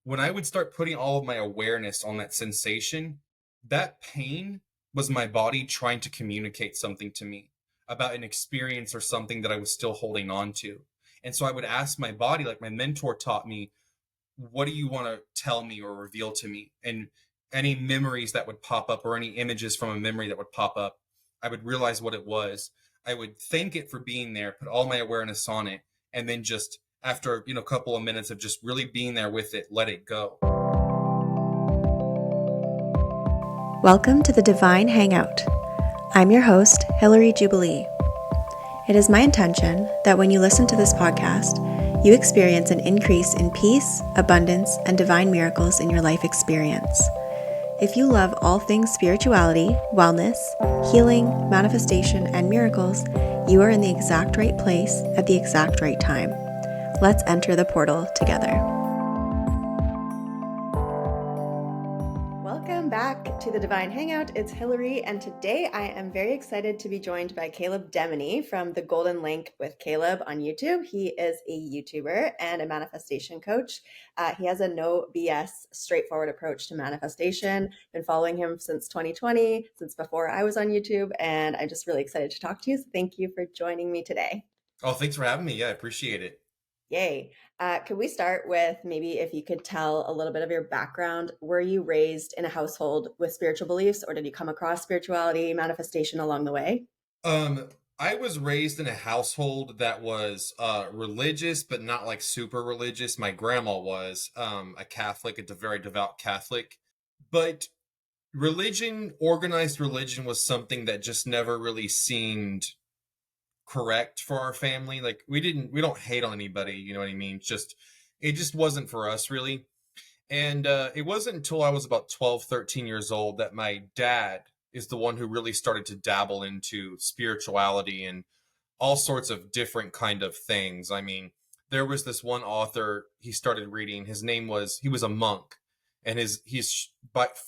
when I would start putting all of my awareness on that sensation, that pain was my body trying to communicate something to me about an experience or something that I was still holding on to. And so I would ask my body, like my mentor taught me, what do you want to tell me or reveal to me? And any memories that would pop up or any images from a memory that would pop up, I would realize what it was. I would thank it for being there, put all my awareness on it, and then just after, a couple of minutes of just really being there with it, let it go. Welcome to the Divine Hangout. I'm your host, Hillary Jubilee. It is my intention that when you listen to this podcast, you experience an increase in peace, abundance, and divine miracles in your life experience. If you love all things spirituality, wellness, healing, manifestation, and miracles, you are in the exact right place at the exact right time. Let's enter the portal together. Welcome back to the Divine Hangout. It's Hillary, and today I am very excited to be joined by Caleb Demeny from The Golden Link with Caleb on YouTube. He is a YouTuber and a manifestation coach. He has a no BS, straightforward approach to manifestation. Been following him since 2020, since before I was on YouTube, and I'm just really excited to talk to you. So thank you for joining me today. Oh, thanks for having me. Yeah, I appreciate it. Yay. Could we start with maybe if you could tell a little bit of your background? Were you raised in a household with spiritual beliefs, or did you come across spirituality, manifestation along the way? Um, I was raised in a household that was religious, but not like super religious. My grandma was a Catholic, a very devout Catholic. But organized religion was something that just never really seemed correct for our family. Like we don't hate on anybody, you know what I mean? It just wasn't for us really. And it wasn't until I was about 12, 13 years old that my dad is the one who really started to dabble into spirituality and all sorts of different kind of things. I mean, there was this one author he started reading. He was a monk, and but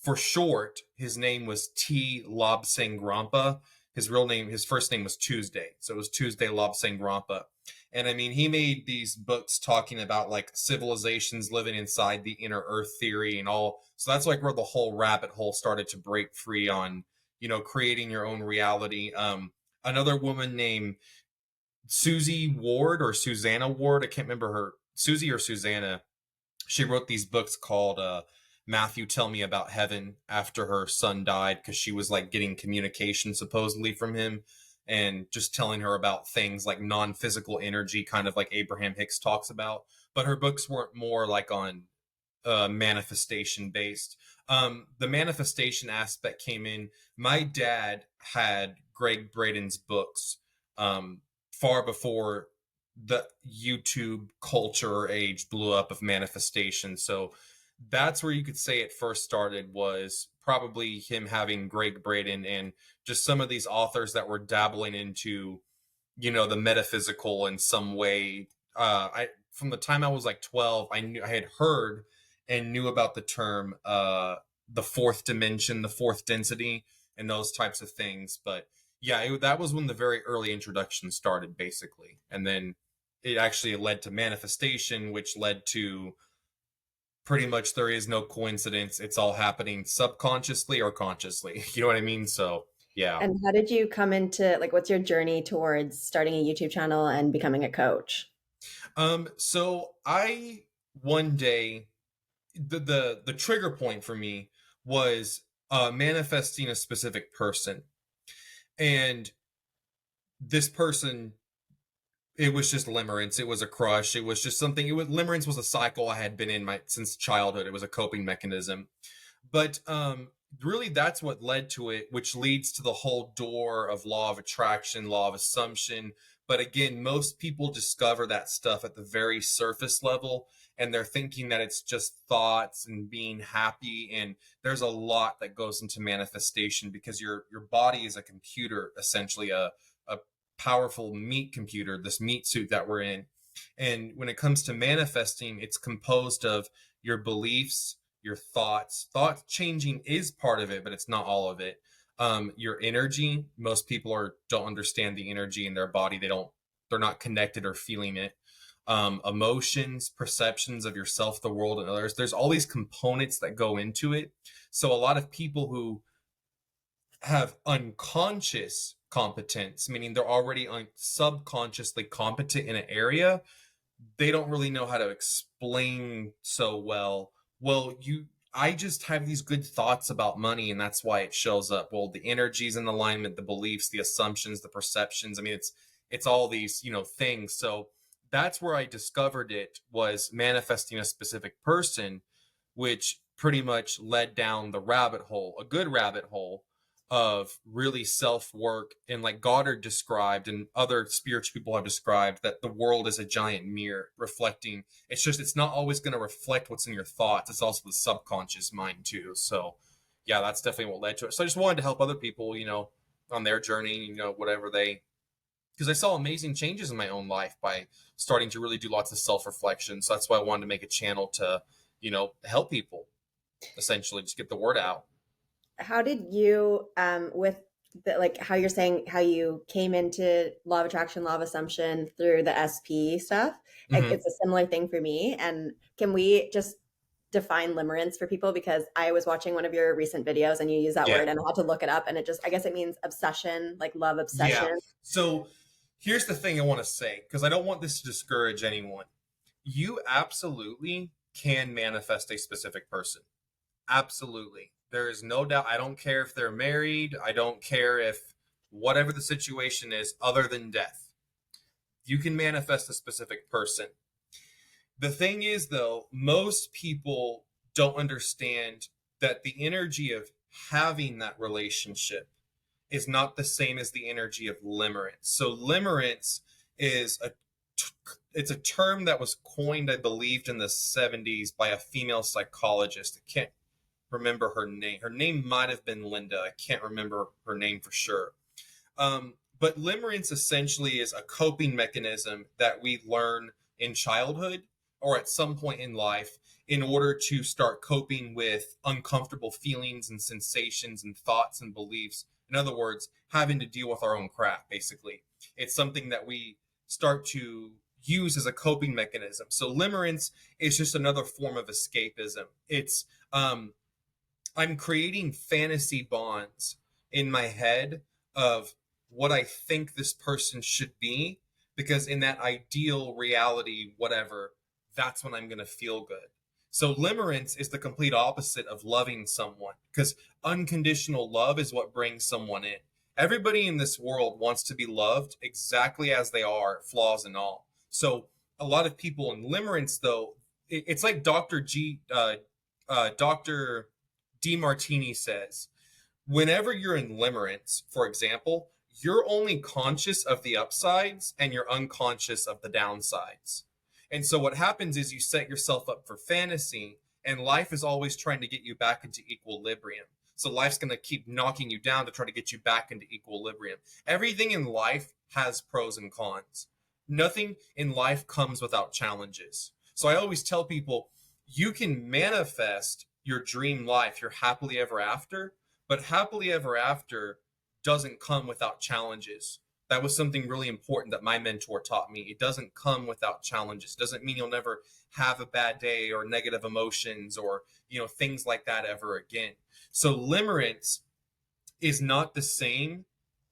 for short, his name was T. Lobsang Rampa. His first name was Tuesday. So it was Tuesday Lobsang Rampa. And I mean, he made these books talking about like civilizations living inside the inner earth theory and all. So that's like where the whole rabbit hole started to break free on, creating your own reality. Another woman named Susie Ward or Susanna Ward, I can't remember her, Susie or Susanna. She wrote these books called Matthew Tell Me About Heaven after her son died because she was like getting communication supposedly from him and just telling her about things like non-physical energy, kind of like Abraham Hicks talks about. But her books weren't more like on manifestation based. The manifestation aspect came in. My dad had Greg Braden's books far before the YouTube culture or age blew up of manifestation. So that's where you could say it first started, was probably him having Greg Braden and just some of these authors that were dabbling into, the metaphysical in some way. I From the time I was like 12, I had heard and knew about the term the fourth dimension, the fourth density, and those types of things. But yeah, that was when the very early introduction started, basically. And then it actually led to manifestation, which led to pretty much there is no coincidence. It's all happening subconsciously or consciously. You know what I mean? So, yeah. And how did you come into, like, what's your journey towards starting a YouTube channel and becoming a coach? So I one day the trigger point for me was manifesting a specific person. And this person, it was just limerence. It was a crush. It was just something. Limerence was a cycle I had been in since childhood. It was a coping mechanism. But really, that's what led to it, which leads to the whole door of law of attraction, law of assumption. But again, most people discover that stuff at the very surface level, and they're thinking that it's just thoughts and being happy. And there's a lot that goes into manifestation because your body is a computer, essentially a powerful meat computer, this meat suit that we're in. And when it comes to manifesting, it's composed of your beliefs, your thoughts. Thought changing is part of it, but it's not all of it. Your energy. Most people don't understand the energy in their body. They're not connected or feeling it. emotions, perceptions of yourself, the world, and others. There's all these components that go into it. So a lot of people who have unconscious competence, meaning they're already subconsciously competent in an area, they don't really know how to explain so well. Well, I just have these good thoughts about money, and that's why it shows up. Well, the energies in alignment, the beliefs, the assumptions, the perceptions. I mean, it's all these, things. So that's where I discovered it, was manifesting a specific person, which pretty much led down the rabbit hole, a good rabbit hole of really self work. And like Goddard described, and other spiritual people have described, that the world is a giant mirror reflecting. It's not always going to reflect what's in your thoughts. It's also the subconscious mind too. So yeah, that's definitely what led to it. So I just wanted to help other people, on their journey, whatever because I saw amazing changes in my own life by starting to really do lots of self-reflection. So that's why I wanted to make a channel to, help people, essentially just get the word out. How did you, with the, like how you're saying how you came into law of attraction, law of assumption through the SP stuff? Like, Mm-hmm. it's a similar thing for me. And can we just define limerence for people? Because I was watching one of your recent videos and you use that Yeah. word and I had to look it up, and I guess it means obsession, like love Yeah. obsession. So here's the thing I want to say, because I don't want this to discourage anyone. You absolutely can manifest a specific person. Absolutely. There is no doubt. I don't care if they're married. I don't care if whatever the situation is other than death. You can manifest a specific person. The thing is, though, most people don't understand that the energy of having that relationship is not the same as the energy of limerence. So limerence is it's a term that was coined, I believed, in the 70s by a female psychologist. I can't remember her name. Her name might have been Linda. I can't remember her name for sure. But limerence essentially is a coping mechanism that we learn in childhood or at some point in life in order to start coping with uncomfortable feelings and sensations and thoughts and beliefs. In other words, having to deal with our own crap, basically. It's something that we start to use as a coping mechanism. So limerence is just another form of escapism. It's I'm creating fantasy bonds in my head of what I think this person should be, because in that ideal reality, whatever, that's when I'm going to feel good. So limerence is the complete opposite of loving someone, because unconditional love is what brings someone in. Everybody in this world wants to be loved exactly as they are, flaws and all. So a lot of people in limerence, though, it's like Dr. DeMartini says, whenever you're in limerence, for example, you're only conscious of the upsides and you're unconscious of the downsides. And so what happens is you set yourself up for fantasy, and life is always trying to get you back into equilibrium. So life's going to keep knocking you down to try to get you back into equilibrium. Everything in life has pros and cons. Nothing in life comes without challenges. So I always tell people, you can manifest your dream life, your happily ever after, but happily ever after doesn't come without challenges. That was something really important that my mentor taught me. It doesn't come without challenges. It doesn't mean you'll never have a bad day or negative emotions or, things like that ever again. So limerence is not the same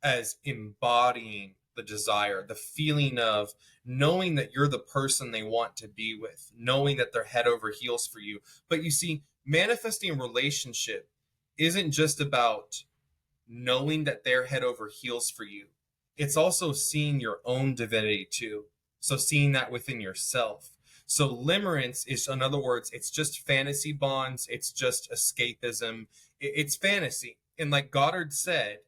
as embodying the desire, the feeling of knowing that you're the person they want to be with, knowing that they're head over heels for you. But you see, manifesting a relationship isn't just about knowing that they're head over heels for you. It's also seeing your own divinity too. So seeing that within yourself. So limerence is, in other words, it's just fantasy bonds. It's just escapism. It's fantasy. And like Goddard said,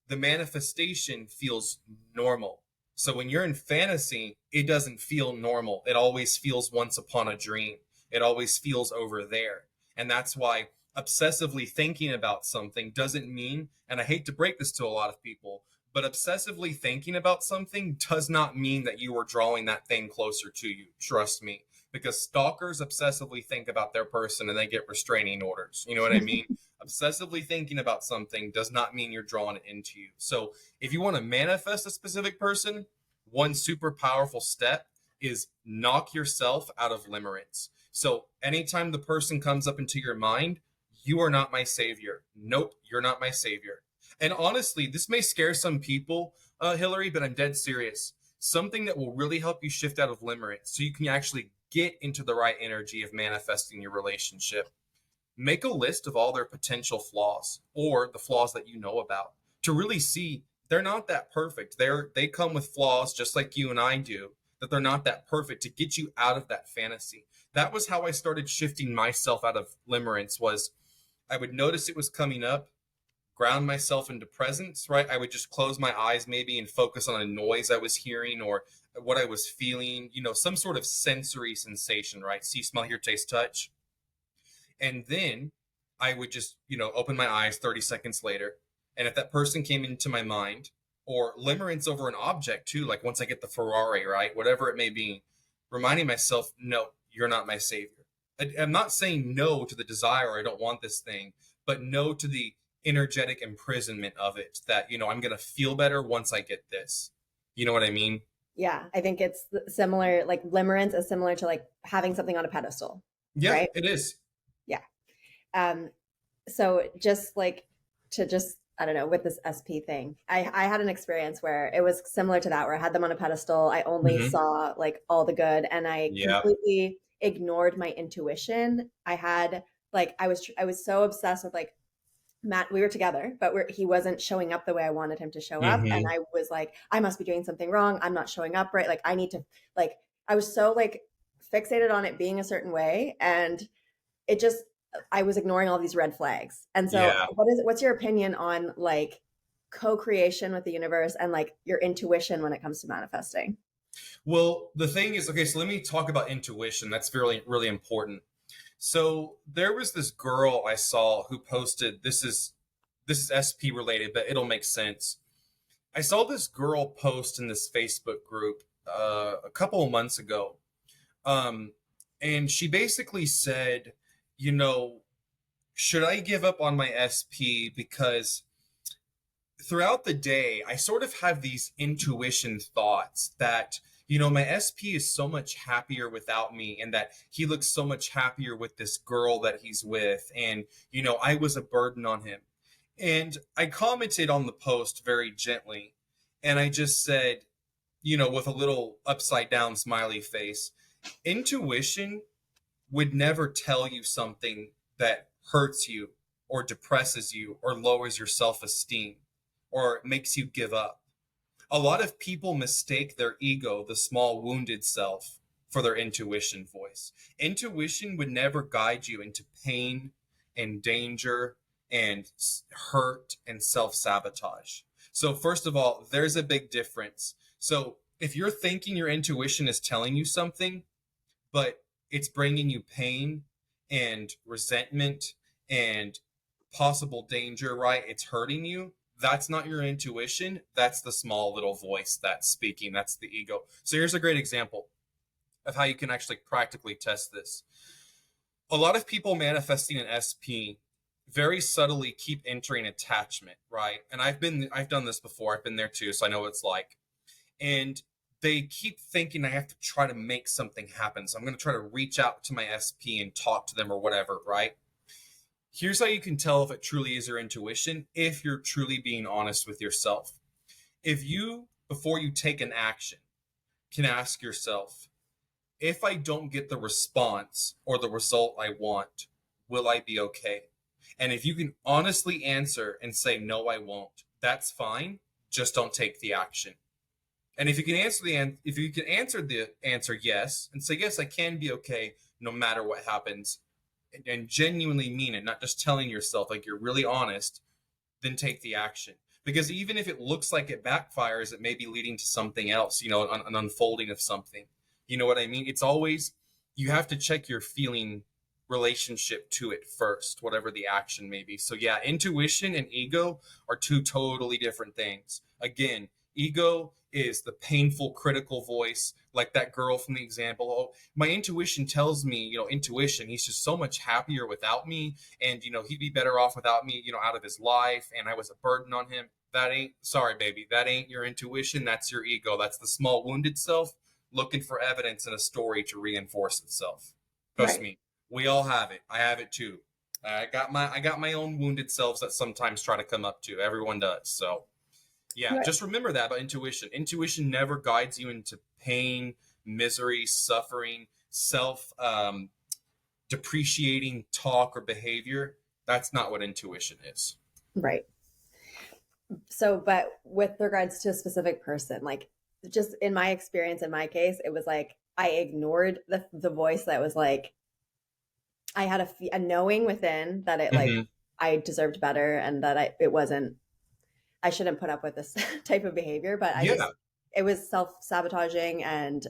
the manifestation feels normal. So when you're in fantasy, it doesn't feel normal. It always feels once upon a dream. It always feels over there. And that's why obsessively thinking about something doesn't mean, and I hate to break this to a lot of people, but obsessively thinking about something does not mean that you are drawing that thing closer to you. Trust me. Because stalkers obsessively think about their person and they get restraining orders. You know what I mean? Obsessively thinking about something does not mean you're drawing it into you. So if you want to manifest a specific person, one super powerful step is knock yourself out of limerence. So anytime the person comes up into your mind, you are not my savior. Nope, you're not my savior. And honestly, this may scare some people, Hillary, but I'm dead serious. Something that will really help you shift out of limerence so you can actually get into the right energy of manifesting your relationship. Make a list of all their potential flaws or the flaws that you know about to really see they're not that perfect. They come with flaws just like you and I do, that they're not that perfect to get you out of that fantasy. That was how I started shifting myself out of limerence. Was I would notice it was coming up, ground myself into presence, right? I would just close my eyes maybe and focus on a noise I was hearing or what I was feeling, some sort of sensory sensation, right? See, smell, hear, taste, touch. And then I would just, open my eyes 30 seconds later. And if that person came into my mind, or limerence over an object too, like once I get the Ferrari, right? Whatever it may be, reminding myself, no, you're not my savior. I'm not saying no to the desire, I don't want this thing, but no to the energetic imprisonment of it, that, I'm going to feel better once I get this. You know what I mean? Yeah, I think it's similar, like limerence is similar to like having something on a pedestal. Yeah, right? It is. Yeah. So just like to just, I don't know, with this SP thing, I had an experience where it was similar to that, where I had them on a pedestal. I only saw like all the good, and I completely ignored my intuition. I had like, I was so obsessed with like, Matt, we were together, but he wasn't showing up the way I wanted him to show up. And I was like, I must be doing something wrong. I'm not showing up right. Like I need to, like, I was so like fixated on it being a certain way. And it just, I was ignoring all these red flags. And so what's your opinion on like co-creation with the universe and like your intuition when it comes to manifesting? Well, the thing is, okay, so let me talk about intuition. That's really, really important. So there was this girl I saw who posted, this is SP related, but it'll make sense. I saw this girl post in this Facebook group a couple of months ago. And she basically said, should I give up on my SP? Because throughout the day, I sort of have these intuition thoughts that, my SP is so much happier without me, and that he looks so much happier with this girl that he's with. And, I was a burden on him. And I commented on the post very gently. And I just said, with a little upside down smiley face, intuition would never tell you something that hurts you or depresses you or lowers your self-esteem or makes you give up. A lot of people mistake their ego, the small wounded self, for their intuition voice. Intuition would never guide you into pain and danger and hurt and self-sabotage. So first of all, there's a big difference. So if you're thinking your intuition is telling you something, but it's bringing you pain and resentment and possible danger, right? It's hurting you. That's not your intuition. That's the small little voice that's speaking. That's the ego. So here's a great example of how you can actually practically test this. A lot of people manifesting an SP very subtly keep entering attachment, right? And I've done this before. I've been there too, so I know what it's like. And they keep thinking I have to try to make something happen. So I'm going to try to reach out to my SP and talk to them or whatever, right? Here's how you can tell if it truly is your intuition, if you're truly being honest with yourself. If you, before you take an action, can ask yourself, if I don't get the response or the result I want, will I be okay? And if you can honestly answer and say, no, I won't, that's fine. Just don't take the action. And if you can answer the answer yes, and say, yes, I can be okay no matter what happens, and genuinely mean it, not just telling yourself, like you're really honest, then take the action. Because even if it looks like it backfires, it may be leading to something else, an unfolding of something. You know what I mean? It's always, you have to check your feeling relationship to it first, whatever the action may be. So yeah, intuition and ego are two totally different things. Again, ego is the painful, critical voice, like that girl from the example. Oh, my intuition tells me, intuition, he's just so much happier without me. And, he'd be better off without me, out of his life. And I was a burden on him. Sorry, baby, that ain't your intuition. That's your ego. That's the small wounded self. looking for evidence in a story to reinforce itself. Trust Right. me, we all have it. I have it too. I got my own wounded selves that sometimes try to come up to. Everyone does. So yeah, Right. just remember that about intuition. Intuition never guides you into pain, misery, suffering, self depreciating talk or behavior. That's not what intuition is. Right. So, but with regards to a specific person, like just in my experience, in my case, it was like I ignored the voice that was like I had a knowing within that it like Hmm. I deserved better and that it wasn't I shouldn't put up with this type of behavior, but I just Yeah. it was self-sabotaging and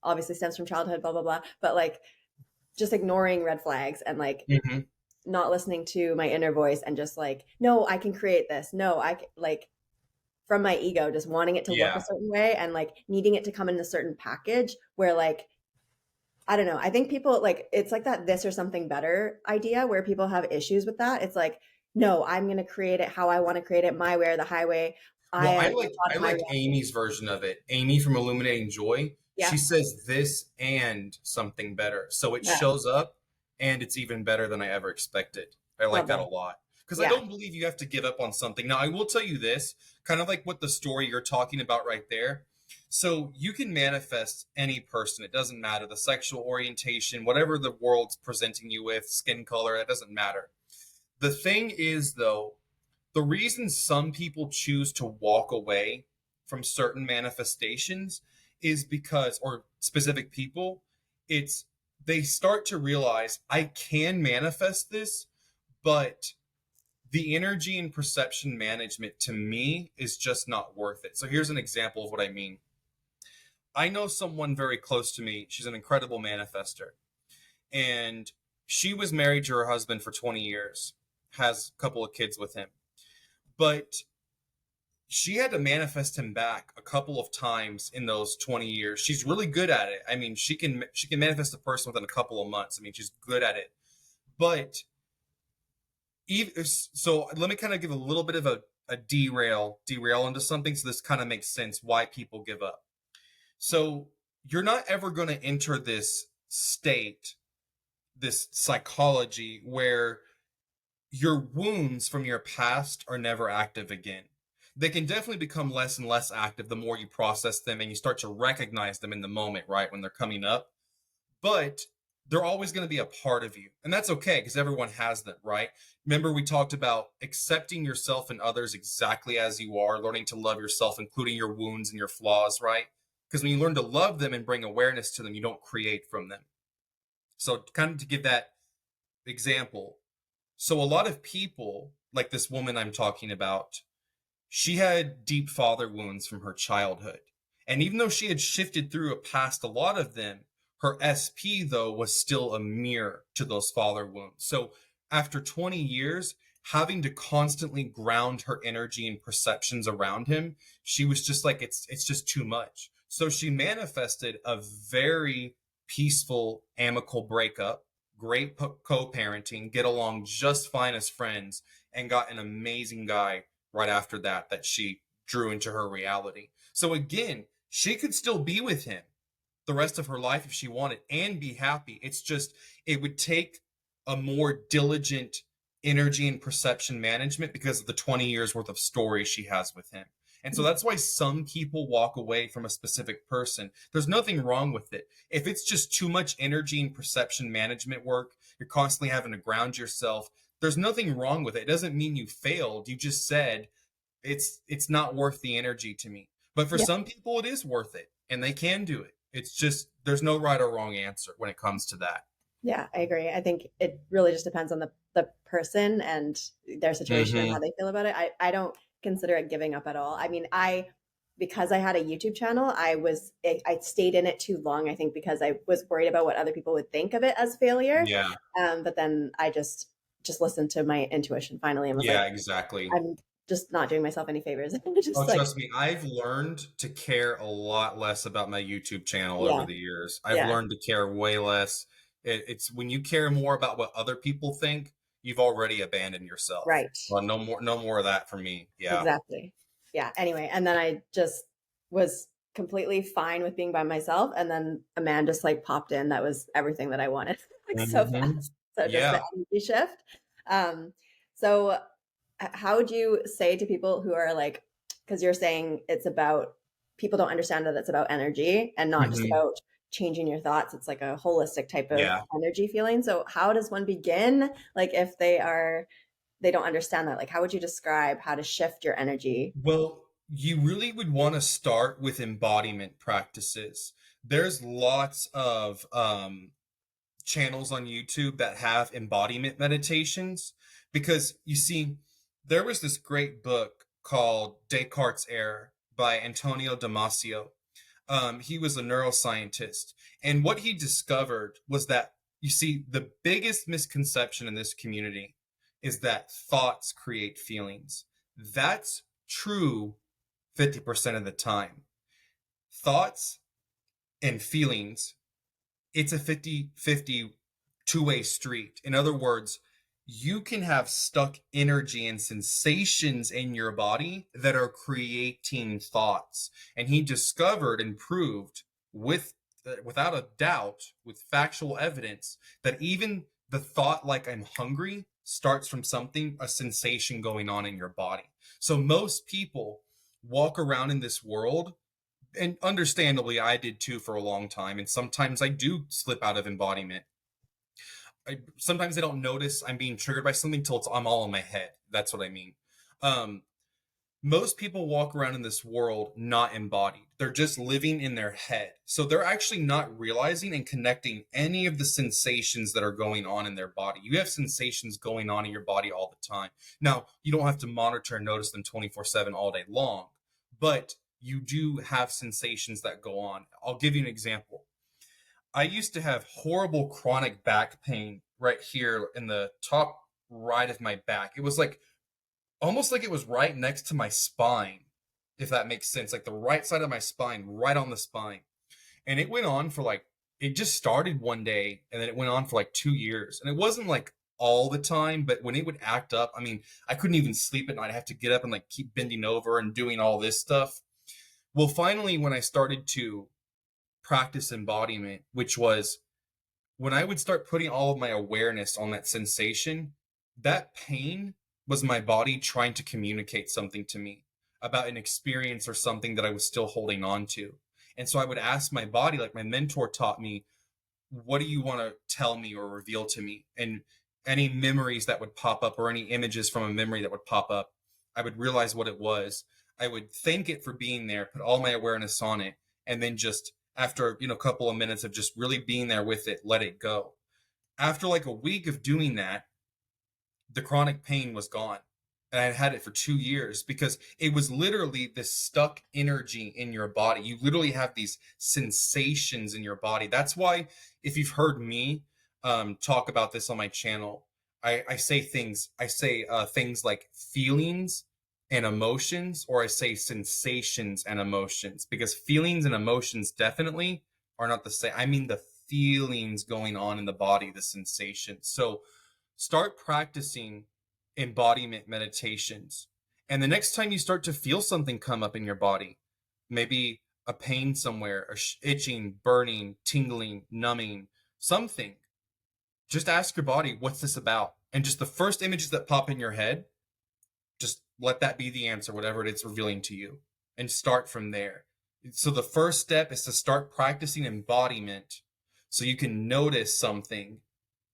obviously stems from childhood, blah blah blah. But like just ignoring red flags and like Hmm. not listening to my inner voice and just like, no, I can create this. No, like from my ego, just wanting it to look a Yeah. certain way and like needing it to come in a certain package where like I don't know. I think people like it's like that this or something better idea where people have issues with that. It's like, no, I'm going to create it how I want to create it, my way or the highway. Well, I I like thought I my like Amy's version of it. Amy from Illuminating Joy. yeah, She says this and something better. So it yeah, shows up and it's even better than I ever expected. I like that a lovely. lot. Because I Yeah, don't believe you have to give up on something. Now, I will tell you this, kind of like what the story you're talking about right there. So you can manifest any person. It doesn't matter. The sexual orientation, whatever the world's presenting you with, skin color, it doesn't matter. The thing is, though, the reason some people choose to walk away from certain manifestations is because, or specific people, it's they start to realize I can manifest this, but the energy and perception management to me is just not worth it. So here's an example of what I mean. I know someone very close to me. She's an incredible manifester. And she was married to her husband for 20 years, has a couple of kids with him. But she had to manifest him back a couple of times in those 20 years. She's really good at it. I mean, she can manifest a person within a couple of months. I mean, she's good at it. But even so, let me kind of give a little bit of a derail into something so this kind of makes sense why people give up. So you're not ever going to enter this state, this psychology where your wounds from your past are never active again. They can definitely become less and less active the more you process them and you start to recognize them in the moment, right? When they're coming up. But they're always going to be a part of you. And that's okay because everyone has them, right? Remember, we talked about accepting yourself and others exactly as you are, learning to love yourself, including your wounds and your flaws, right? Because when you learn to love them and bring awareness to them, you don't create from them. So, kind of to give that example, so a lot of people, like this woman I'm talking about, she had deep father wounds from her childhood. And even though she had shifted through past a lot of them, her SP, though, was still a mirror to those father wounds. So after 20 years, having to constantly ground her energy and perceptions around him, she was just like, it's just too much. So she manifested a very peaceful, amicable breakup, great co-parenting, get along just fine as friends, and got an amazing guy right after that she drew into her reality. So again, she could still be with him the rest of her life if she wanted and be happy. It's just it would take a more diligent energy and perception management because of the 20 years worth of story she has with him. And so that's why some people walk away from a specific person. There's nothing wrong with it. If it's just too much energy and perception management work, you're constantly having to ground yourself. There's nothing wrong with it. It doesn't mean you failed. You just said it's not worth the energy to me. But for yeah, some people it is worth it and they can do it. It's just there's no right or wrong answer when it comes to that. yeah. I agree. I think it really just depends on the person and their situation and Mm-hmm. how they feel about it. I don't consider it giving up at all. I mean, I because I had a YouTube channel, I stayed in it too long. I think because I was worried about what other people would think of it as failure. Yeah. But then I just listened to my intuition finally and was Yeah, like, exactly. I'm just not doing myself any favors. Oh, Just like, trust me, I've learned to care a lot less about my YouTube channel over yeah, the years. I've yeah, learned to care way less. It's when you care more about what other people think, you've already abandoned yourself. right. Well, no more of that for me. Yeah. Exactly. Yeah. Anyway, and then I just was completely fine with being by myself. And then a man just like popped in. That was everything that I wanted, like so Hmm. fast. So just the Yeah. energy shift. Um, so how would you say to people who are like, because you're saying it's about people don't understand that it's about energy and not just Hmm. about changing your thoughts. It's like a holistic type of Yeah. energy feeling. So how does one begin? Like if they don't understand that, like how would you describe how to shift your energy? Well, you really would want to start with embodiment practices. There's lots of channels on YouTube that have embodiment meditations because you see, there was this great book called Descartes' Error by Antonio Damasio. He was a neuroscientist, and what he discovered was that you see, the biggest misconception in this community is that thoughts create feelings. That's true 50% of the time. Thoughts and feelings, it's a 50-50 two-way street. In other words, you can have stuck energy and sensations in your body that are creating thoughts. And he discovered and proved with without a doubt, with factual evidence, that even the thought like I'm hungry starts from something, a sensation going on in your body. So most people walk around in this world, and understandably I did too for a long time, and sometimes I do slip out of embodiment. Sometimes I don't notice I'm being triggered by something till I'm all in my head. That's what I mean. um Most people walk around in this world not embodied. They're just living in their head, so they're actually not realizing and connecting any of the sensations that are going on in their body. You have sensations going on in your body all the time. Now, you don't have to monitor and notice them 24/7 all day long, but you do have sensations that go on. I'll give you an example. I used to have horrible chronic back pain right here in the top right of my back. It was like almost like it was right next to my spine, if that makes sense. Like the right side of my spine, right on the spine. And it went on for like, it just started one day and then it went on for like 2 years. And it wasn't like all the time, but when it would act up, I mean, I couldn't even sleep at night. I have to get up and like keep bending over and doing all this stuff. Well, finally, when I started to practice embodiment, which was when I would start putting all of my awareness on that sensation, that pain was my body trying to communicate something to me about an experience or something that I was still holding on to. And so I would ask my body, like my mentor taught me, what do you want to tell me or reveal to me? And any memories that would pop up or any images from a memory that would pop up, I would realize what it was. I would thank it for being there, put all my awareness on it, and then just after, a couple of minutes of just really being there with it, let it go. After like a week of doing that, the chronic pain was gone. And I had it for 2 years because it was literally this stuck energy in your body. You literally have these sensations in your body. That's why, if you've heard me talk about this on my channel, I say things like feelings and emotions, or I say sensations and emotions, because feelings and emotions definitely are not the same. I mean, the feelings going on in the body, the sensations. So start practicing embodiment meditations. And the next time you start to feel something come up in your body, maybe a pain somewhere, or itching, burning, tingling, numbing, something, just ask your body, what's this about? And just the first images that pop in your head, just let that be the answer, whatever it's revealing to you, and start from there. So the first step is to start practicing embodiment so you can notice something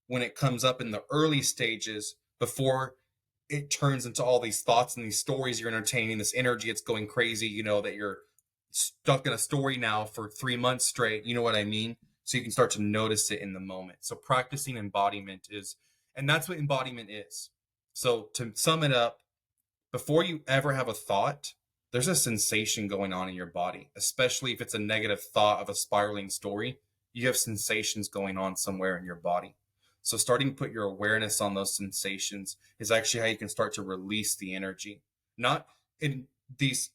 when it comes up in the early stages before it turns into all these thoughts and these stories you're entertaining, this energy, it's going crazy, that you're stuck in a story now for 3 months straight. You know what I mean? So you can start to notice it in the moment. So practicing embodiment and that's what embodiment is. So to sum it up, before you ever have a thought, there's a sensation going on in your body, especially if it's a negative thought of a spiraling story. You have sensations going on somewhere in your body. So starting to put your awareness on those sensations is actually how you can start to release the energy. Not in this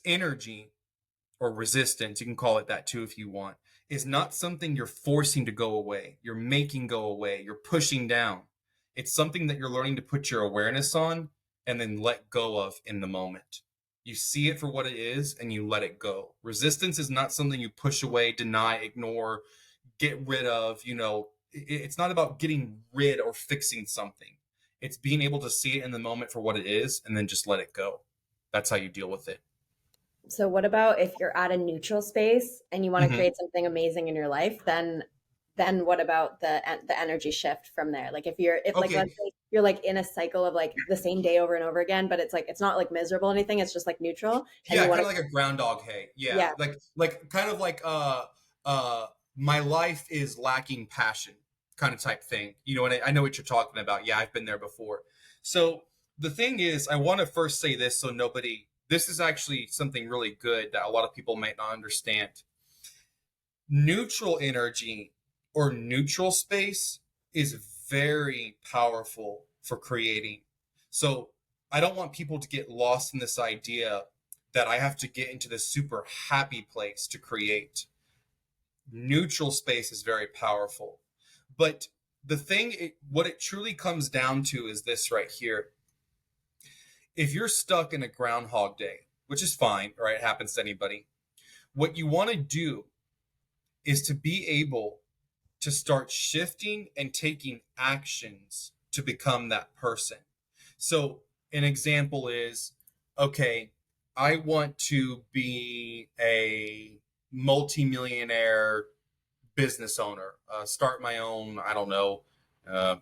energy or resistance, you can call it that too if you want, is not something you're forcing to go away, you're making go away, you're pushing down. It's something that you're learning to put your awareness on and then let go of in the moment. You see it for what it is and you let it go. Resistance is not something you push away, deny, ignore, get rid of. It's not about getting rid or fixing something. It's being able to see it in the moment for what it is and then just let it go. That's how you deal with it. So what about if you're at a neutral space and you want to Mm-hmm. create something amazing in your life, then what about the energy shift from there? Like if like Okay. let's say you're like in a cycle of like the same day over and over again, but it's like it's not like miserable or anything, it's just like neutral and Yeah, you want kind to of like a groundhog hay. Yeah, yeah. like kind of like uh my life is lacking passion kind of type thing. And I know what you're talking about. Yeah, I've been there before. So the thing is, I want to first say this so nobody. This is actually something really good that a lot of people might not understand. Neutral energy or neutral space is very powerful for creating. So I don't want people to get lost in this idea that I have to get into this super happy place to create. Neutral space is very powerful. But what it truly comes down to is this right here. If you're stuck in a Groundhog Day, which is fine, right? It happens to anybody. What you want to do is to be able to start shifting and taking actions to become that person. So, an example is, okay, I want to be a multimillionaire business owner, start my own, I don't know, uh,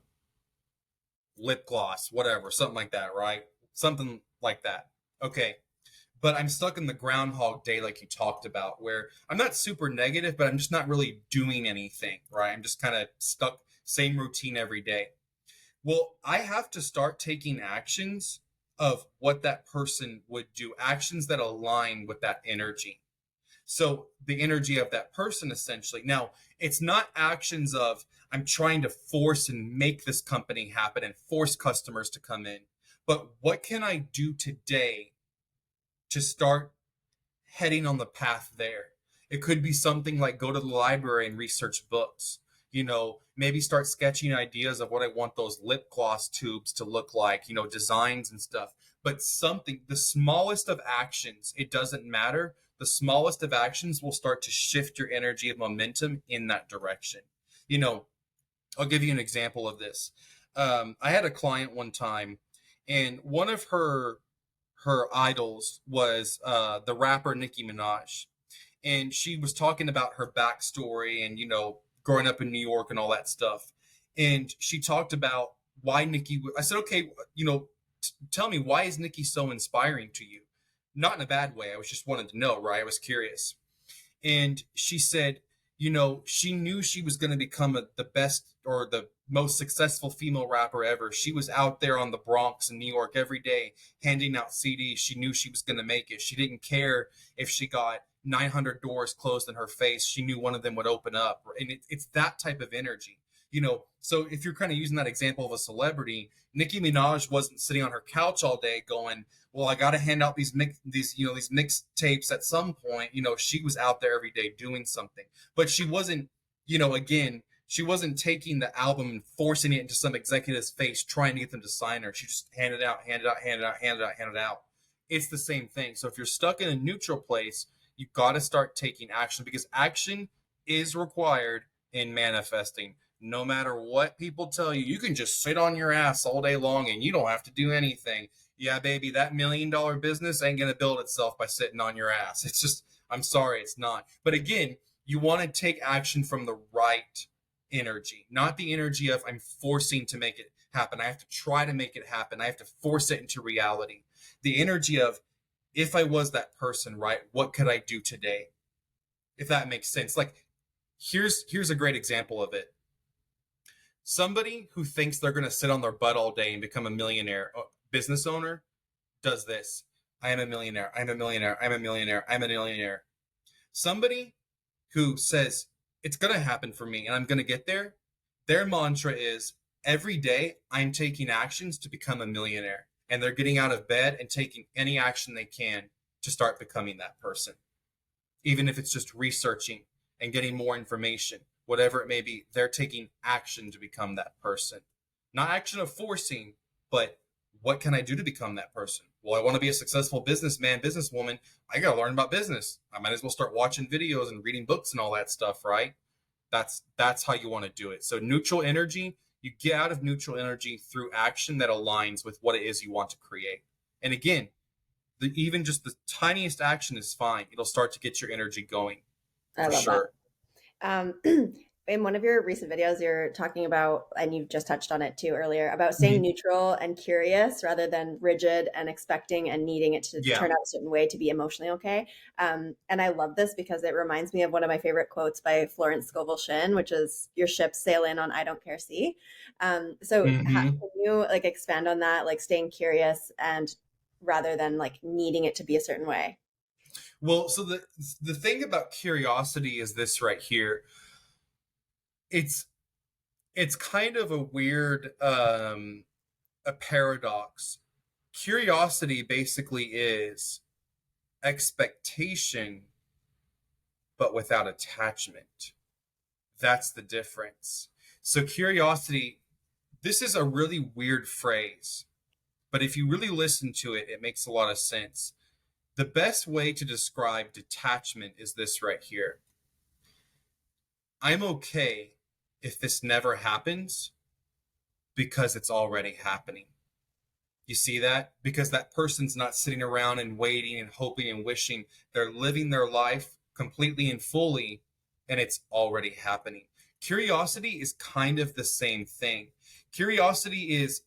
lip gloss, whatever, something like that, right? Something like that. Okay. But I'm stuck in the Groundhog Day, like you talked about, where I'm not super negative, but I'm just not really doing anything, right? I'm just kind of stuck, same routine every day. Well, I have to start taking actions of what that person would do, actions that align with that energy. So the energy of that person, essentially. Now, it's not actions of I'm trying to force and make this company happen and force customers to come in, but what can I do today to start heading on the path there? It could be something like go to the library and research books. Maybe start sketching ideas of what I want those lip gloss tubes to look like, designs and stuff. But something, the smallest of actions, it doesn't matter. The smallest of actions will start to shift your energy of momentum in that direction. You know, I'll give you an example of this. I had a client one time, and one of her idols was the rapper Nicki Minaj, and she was talking about her backstory and growing up in New York and all that stuff. And she talked about why Nicki. I said, okay, tell me, why is Nicki so inspiring to you? Not in a bad way. I was just wanted to know, right? I was curious. And she said, she knew she was going to become the best or the most successful female rapper ever. She was out there on the Bronx in New York every day handing out CDs. She knew she was going to make it. She didn't care if she got 900 doors closed in her face. She knew one of them would open up. And it's that type of energy. So if you're kind of using that example of a celebrity, Nicki Minaj wasn't sitting on her couch all day going, well, I got to hand out these mixed tapes at some point. She was out there every day doing something, but she wasn't, again, she wasn't taking the album and forcing it into some executive's face, trying to get them to sign her. She just handed out, handed out, handed out, handed out, handed out. It's the same thing. So if you're stuck in a neutral place, you got to start taking action, because action is required in manifesting. No matter what people tell you, you can just sit on your ass all day long and you don't have to do anything. Yeah, baby, that $1 million business ain't going to build itself by sitting on your ass. It's just, I'm sorry, it's not. But again, you want to take action from the right energy, not the energy of I'm forcing to make it happen. I have to try to make it happen. I have to force it into reality. The energy of, if I was that person, right, what could I do today? If that makes sense. Like, here's a great example of it. Somebody who thinks they're going to sit on their butt all day and become a millionaire business owner does this. I am a millionaire. I'm a millionaire. I'm a millionaire. I'm a millionaire. Somebody who says it's going to happen for me and I'm going to get there, their mantra is every day I'm taking actions to become a millionaire. And they're getting out of bed and taking any action they can to start becoming that person. Even if it's just researching and getting more information, whatever it may be, they're taking action to become that person. Not action of forcing, but what can I do to become that person? Well, I want to be a successful businessman, businesswoman. I got to learn about business. I might as well start watching videos and reading books and all that stuff, right? That's how you want to do it. So neutral energy, you get out of neutral energy through action that aligns with what it is you want to create. And again, even just the tiniest action is fine. It'll start to get your energy going I for love that. sure. In one of your recent videos, you're talking about, and you've just touched on it too earlier, about staying Mhm. neutral and curious rather than rigid and expecting and needing it to Yeah. turn out a certain way to be emotionally okay. And I love this because it reminds me of one of my favorite quotes by Florence Scovel Shinn, which is "Your ships sail in on I don't care sea." Hmm. Can you like expand on that, like staying curious and rather than like needing it to be a certain way? Well, so the thing about curiosity is this right here. It's it's kind of a weird a paradox. Curiosity basically is expectation but without attachment. That's the difference. So curiosity, this is a really weird phrase, but if you really listen to it, it makes a lot of sense. The best way to describe detachment is this right here. I'm okay if this never happens because it's already happening. You see that? Because that person's not sitting around and waiting and hoping and wishing. They're living their life completely and fully, and it's already happening. Curiosity is kind of the same thing. Curiosity is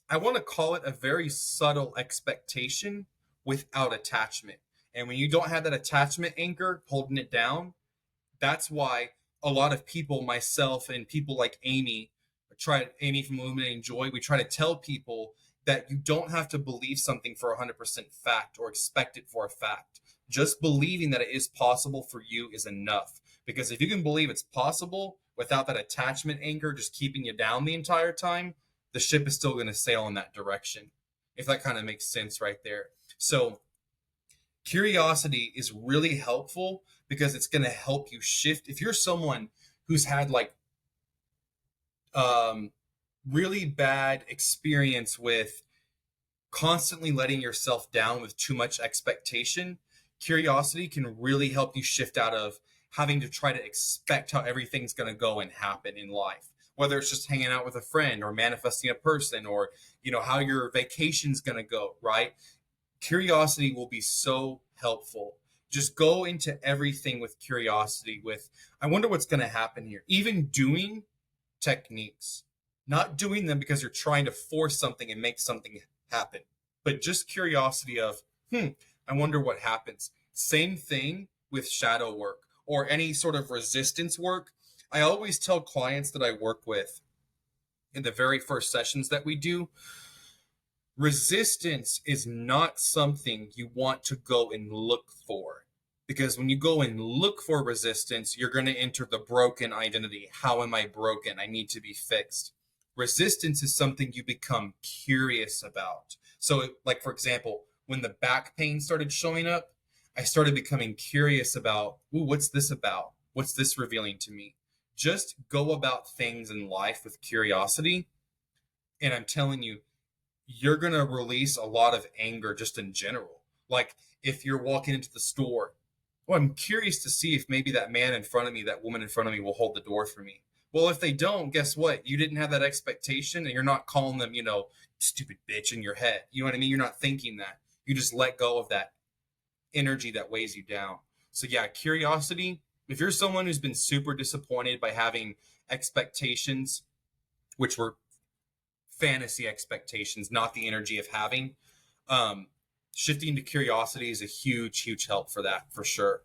I want to call it a very subtle expectation without attachment. And when you don't have that attachment anchor holding it down, that's why a lot of people, myself and people like Amy from Illuminating Joy, we try to tell people that you don't have to believe something for 100% fact or expect it for a fact. Just believing that it is possible for you is enough. Because if you can believe it's possible without that attachment anchor just keeping you down the entire time, the ship is still going to sail in that direction. If that kind of makes sense right there. So curiosity is really helpful because it's going to help you shift. If you're someone who's had like um, really bad experience with constantly letting yourself down with too much expectation, curiosity can really help you shift out of having to try to expect how everything's going to go and happen in life, whether it's just hanging out with a friend or manifesting a person or how your vacation's going to go, right? Curiosity will be so helpful. Just go into everything with curiosity, with I wonder what's going to happen here. Even doing techniques, not doing them because you're trying to force something and make something happen, but just curiosity of I wonder what happens. Same thing with shadow work or any sort of resistance work. I always tell clients that I work with in the very first sessions that we do, resistance is not something you want to go and look for, because when you go and look for resistance, you're going to enter the broken identity. How am I broken? I need to be fixed. Resistance is something you become curious about. So like, for example, when the back pain started showing up, I started becoming curious about, ooh, what's this about? What's this revealing to me? Just go about things in life with curiosity, and I'm telling you, you're going to release a lot of anger just in general. Like if you're walking into the store, well, I'm curious to see if maybe that man in front of me, that woman in front of me will hold the door for me. Well, if they don't, guess what? You didn't have that expectation and you're not calling them, stupid bitch in your head. You know what I mean? You're not thinking that. You just let go of that energy that weighs you down. So yeah, curiosity. If you're someone who's been super disappointed by having expectations, which were fantasy expectations, not the energy of having. Um, Shifting to curiosity is a huge help for that, for sure.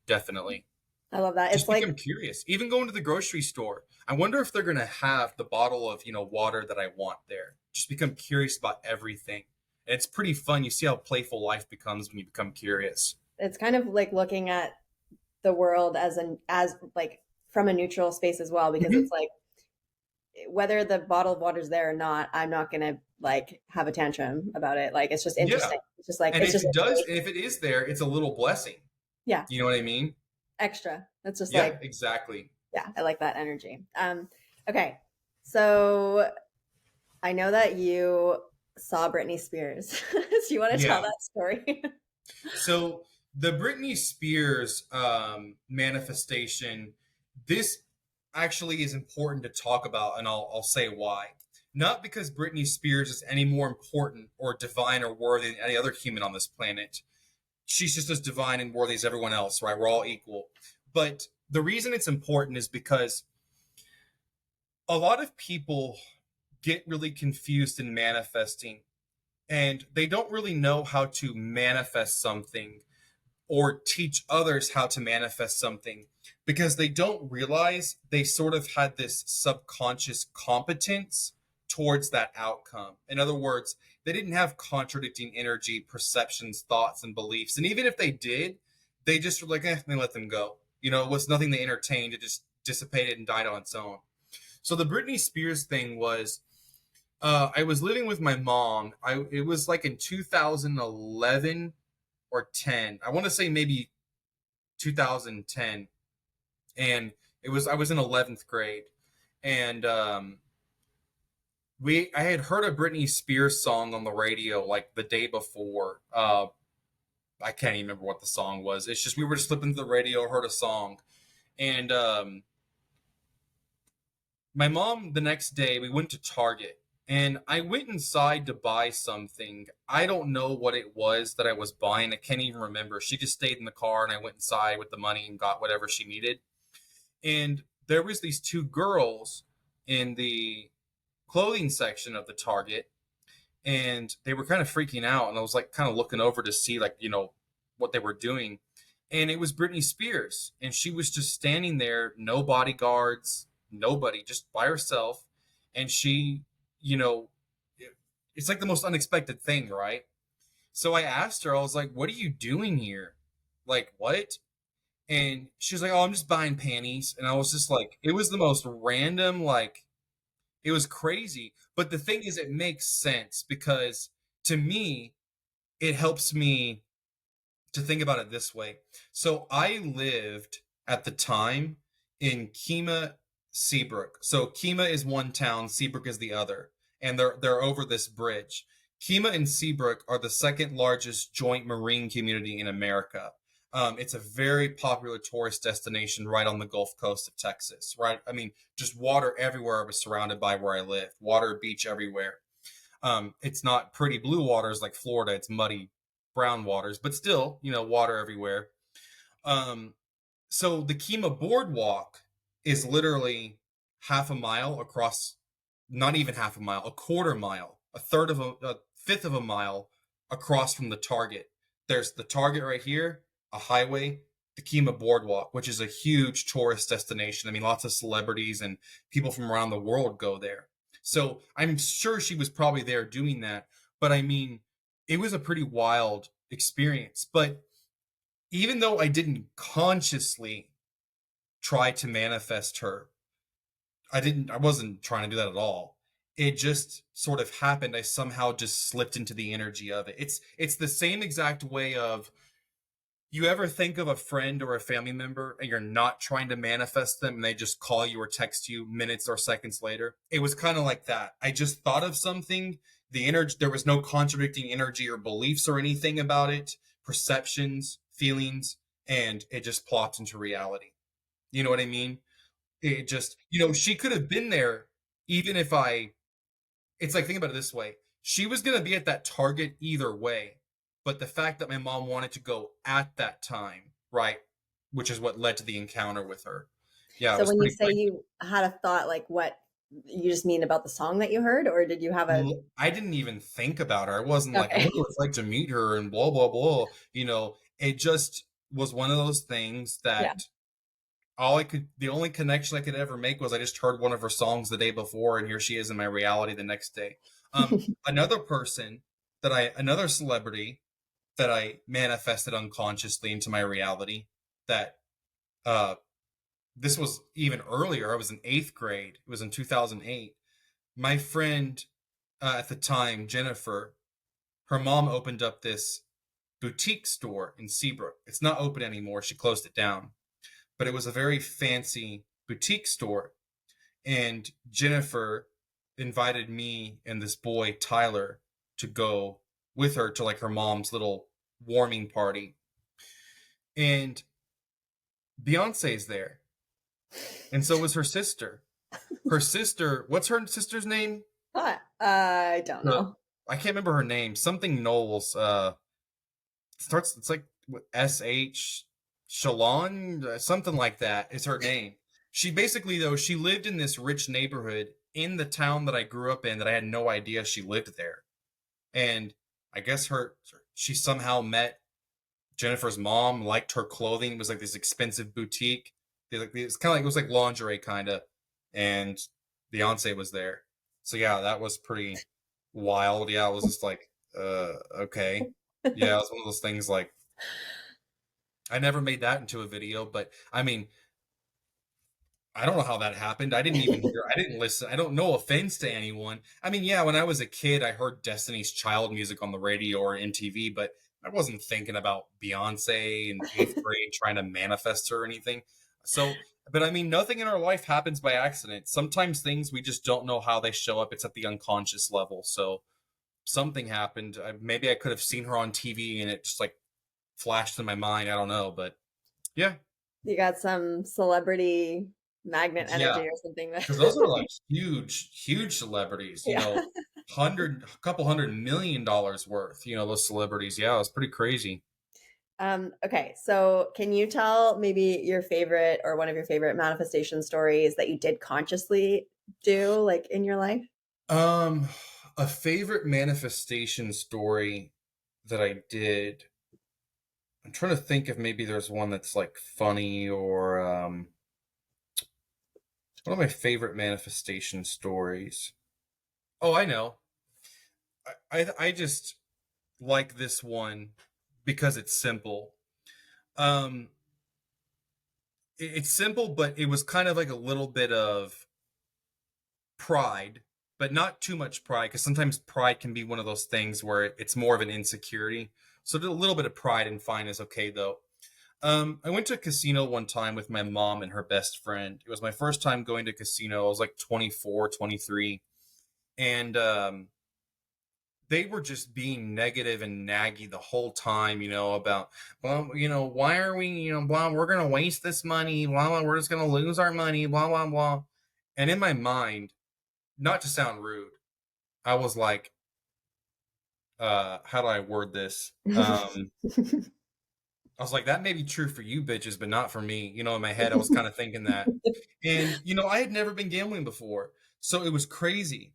Definitely. I love that. It's Just like become curious. Even going to the grocery store, I wonder if they're going to have the bottle of, water that I want there. Just become curious about everything. And it's pretty fun. You see how playful life becomes when you become curious. it's kind of like looking at the world as like from a neutral space as well, because Mm-hmm. it's like whether the bottle of water's there or not, I'm not gonna like have a tantrum about it. Like it's just Yeah. interesting. It's just like And it's if just it does, information. and if it is there, it's a little blessing. Yeah, You know what I mean? extra. That's just Yeah, like exactly. yeah, I like that energy. Okay, so I know that you saw Britney Spears. So you want to tell Yeah. that story? So the Britney Spears manifestation, this actually is important to talk about, and I'll say why. Not because Britney Spears is any more important or divine or worthy than any other human on this planet. She's just as divine and worthy as everyone else, right? We're all equal. But the reason it's important is because a lot of people get really confused in manifesting, and they don't really know how to manifest something or teach others how to manifest something because they don't realize they sort of had this subconscious competence towards that outcome. In other words, they didn't have contradicting energy, perceptions, thoughts, and beliefs. And even if they did, they just were like, they let them go. It was nothing they entertained. It just dissipated and died on its own. So the Britney Spears thing was, I was living with my mom. It was like in 2011 or 10. I want to say maybe 2010. And I was in 11th grade. And I had heard a Britney Spears song on the radio like the day before. I can't even remember what the song was. It's just we were just flipping to the radio, heard a song. And my mom, the next day, we went to Target. And I went inside to buy something. I don't know what it was that I was buying. I can't even remember. She just stayed in the car and I went inside with the money and got whatever she needed. And there was these two girls in the clothing section of the Target, and they were kind of freaking out, and I was like kind of looking over to see like, what they were doing. And it was Britney Spears, and she was just standing there, no bodyguards, nobody, just by herself. And she, you know, it's like the most unexpected thing, right? So I asked her, I was like, "What are you doing here? Like, what?" And she was like, "Oh, I'm just buying panties." And I was just like, it was the most random, like, it was crazy. But the thing is, it makes sense because to me, it helps me to think about it this way. So I lived at the time in Kemah, Seabrook. So Kemah is one town, Seabrook is the other, and they're over this bridge. Kemah and Seabrook are the second largest joint marine community in America. It's a very popular tourist destination right on the Gulf Coast of Texas, right? I mean, just water everywhere. I was surrounded by where I lived, water, beach everywhere. It's not pretty blue waters like Florida. It's muddy brown waters, but still, water everywhere. Um, so the Kemah Boardwalk is literally half a mile across, not even half a mile, a quarter mile, a fifth of a mile across from the Target. There's the Target right here, a highway, the Kemah Boardwalk, which is a huge tourist destination. I mean, lots of celebrities and people from around the world go there. So I'm sure she was probably there doing that. But I mean, it was a pretty wild experience. But even though I didn't consciously try to manifest her, I wasn't trying to do that at all. It just sort of happened. I somehow just slipped into the energy of it. It's the same exact way of, you ever think of a friend or a family member and you're not trying to manifest them and they just call you or text you minutes or seconds later? It was kind of like that. I just thought of something, the energy, there was no contradicting energy or beliefs or anything about it, perceptions, feelings, and it just plopped into reality. You know what I mean? It just, she could have been there even if it's like, think about it this way. She was going to be at that Target either way. But the fact that my mom wanted to go at that time, right, which is what led to the encounter with her. Yeah, it So was when you pretty say you had a thought, like what you just mean about the song that you heard, or did you have a? I didn't even think about her. I wasn't like, I Okay. wonder what it's like to meet her and blah, blah, blah. It just was one of those things Yeah. that the only connection I could ever make was I just heard one of her songs the day before, and here she is in my reality the next day. Another person another celebrity that I manifested unconsciously into my reality, that this was even earlier. I was in 8th grade. It was in 2008. My friend at the time, Jennifer, her mom opened up this boutique store in Seabrook. It's not open anymore. She closed it down. But it was a very fancy boutique store. And Jennifer invited me and this boy, Tyler, to go with her to like her mom's little warming party. And Beyonce's there. And so was her sister. Her sister, what's her sister's name? I don't know. I can't remember her name. Something Knowles. Starts. It's like SH Shalon, something like that is her name. She basically though she lived in this rich neighborhood in the town that I grew up in that I had no idea she lived there. And I guess she somehow met Jennifer's mom, liked her clothing. It was like this expensive boutique. It's kind of like it was like lingerie kind of, and Beyonce was there. So yeah, that was pretty wild. Yeah, it was just like, okay, yeah, it was one of those things. Like, I never made that into a video, but I mean, I don't know how that happened. I didn't even hear. I didn't listen. I don't. No offense to anyone. I mean, yeah, when I was a kid, I heard Destiny's Child music on the radio or in TV, but I wasn't thinking about Beyonce in 8th grade trying to manifest her or anything. So, but I mean, nothing in our life happens by accident. Sometimes things we just don't know how they show up. It's at the unconscious level. So something happened. Maybe I could have seen her on TV and it just like flashed in my mind. I don't know, but yeah. You got some celebrity magnet Yeah, energy or something. because those are like huge celebrities. You Yeah. know, couple $100 million worth. You know, those celebrities. Yeah, it was pretty crazy. Okay, so can you tell maybe your favorite or one of your favorite manifestation stories that you did consciously do like in your life? A favorite manifestation story that I did. I'm trying to think if maybe there's one that's like funny or one of my favorite manifestation stories. Oh, I know. I just like this one because it's simple. Um, it's simple, but it was kind of like a little bit of pride, but not too much pride, because sometimes pride can be one of those things where it's more of an insecurity. So a little bit of pride and fine is okay though. I went to a casino one time with my mom and her best friend. It was my first time going to a casino. I was like 24, 23. And they were just being negative and naggy the whole time, you know, about, well, you know, why are we, you know, blah, we're going to waste this money, blah, blah, we're just going to lose our money, blah, blah, blah. And in my mind, not to sound rude, I was like, how do I word this? I was like, that may be true for you bitches, but not for me. You know, in my head, I was kind of thinking that. And, you know, I had never been gambling before. So it was crazy.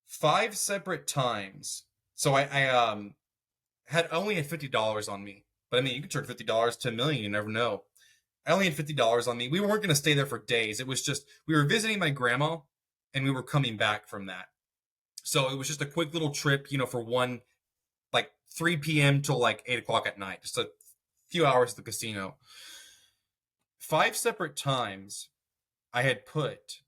5 separate times. So I only had $50 on me. But I mean, you could turn $50 to $1 million, you never know. I only had $50 on me. We weren't going to stay there for days. It was just, we were visiting my grandma and we were coming back from that. So it was just a quick little trip, you know, for like 3 p.m. till like 8 o'clock at night. Just a few hours at the casino. 5 separate times I had put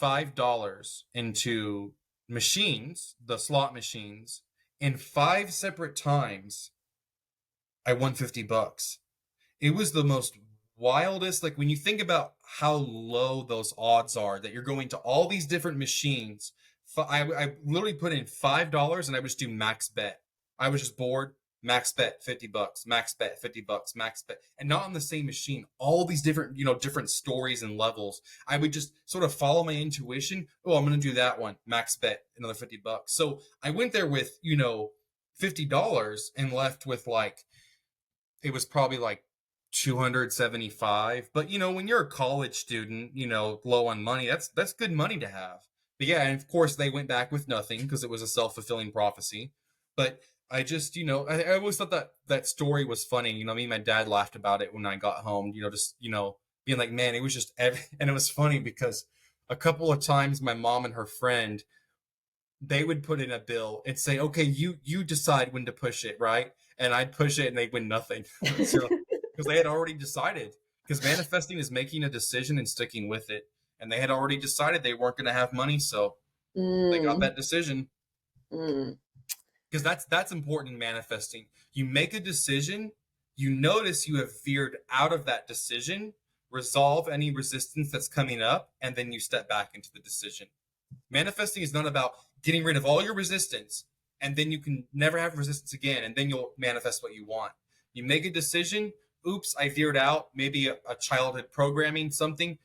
$5 into machines, the slot machines, and 5 separate times I won $50. It was the most wildest, like when you think about how low those odds are that you're going to all these different machines. I literally put in $5 and I would just do max bet. I was just bored. Max bet $50, max bet $50, max bet, and not on the same machine. All these different, you know, different stories and levels. I would just sort of follow my intuition. Oh, I'm going to do that one. Max bet another $50. So I went there with, you know, $50 and left with like, it was probably like 275. But you know, when you're a college student, you know, low on money, that's good money to have. But yeah, and of course they went back with nothing because it was a self-fulfilling prophecy. But I just, you know, I always thought that story was funny. You know, me and my dad laughed about it when I got home, you know, just, you know, being like, man, it was just, and it was funny because a couple of times my mom and her friend, they would put in a bill and say, okay, you decide when to push it, right? And I'd push it and they'd win nothing. So, because they had already decided, because manifesting is making a decision and sticking with it. And they had already decided they weren't going to have money. So they got that decision. Because that's important in manifesting. You make a decision, you notice you have veered out of that decision, resolve any resistance that's coming up, and then you step back into the decision. Manifesting is not about getting rid of all your resistance and then you can never have resistance again, and then you'll manifest what you want. You make a decision, oops, I veered out, maybe a childhood programming, something,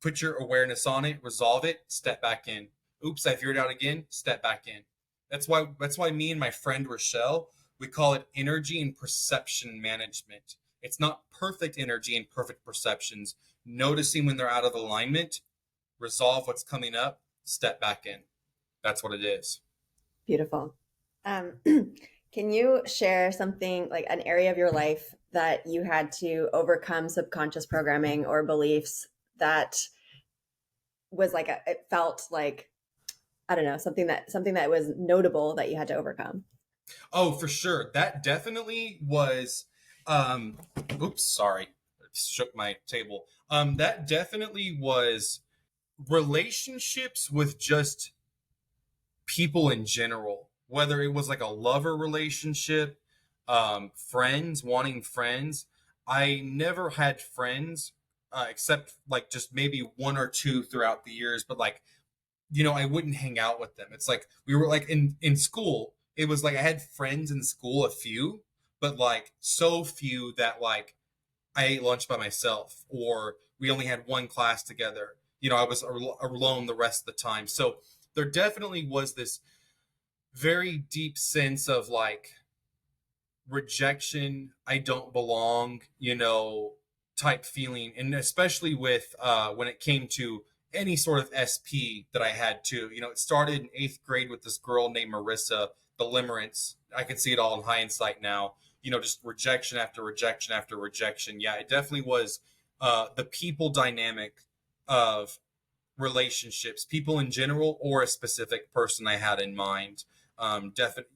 put your awareness on it, resolve it, step back in. Oops, I veered out again, step back in. That's why me and my friend Rochelle, we call it energy and perception management. It's not perfect energy and perfect perceptions. Noticing when they're out of alignment, resolve what's coming up, step back in. That's what it is. Beautiful. Um, can you share something like an area of your life that you had to overcome subconscious programming or beliefs that was like it felt like, I don't know, something that was notable that you had to overcome? Oh, for sure. That definitely was um oops, sorry. Shook my table. That definitely was relationships with just people in general, whether it was like a lover relationship, friends, wanting friends. I never had friends, except like just maybe one or two throughout the years, but like, I wouldn't hang out with them. It's like we were like in school. It was like I had friends in school, a few, but like so few that like I ate lunch by myself, or we only had one class together. I was alone the rest of the time. So there definitely was this very deep sense of like rejection, I don't belong, type feeling. And especially with when it came to any sort of SP that I had too. It started in 8th grade with this girl named Marissa, the limerence. I can see it all in hindsight now. Just rejection after rejection after rejection. Yeah, it definitely was the people dynamic of relationships, people in general, or a specific person I had in mind. Definitely,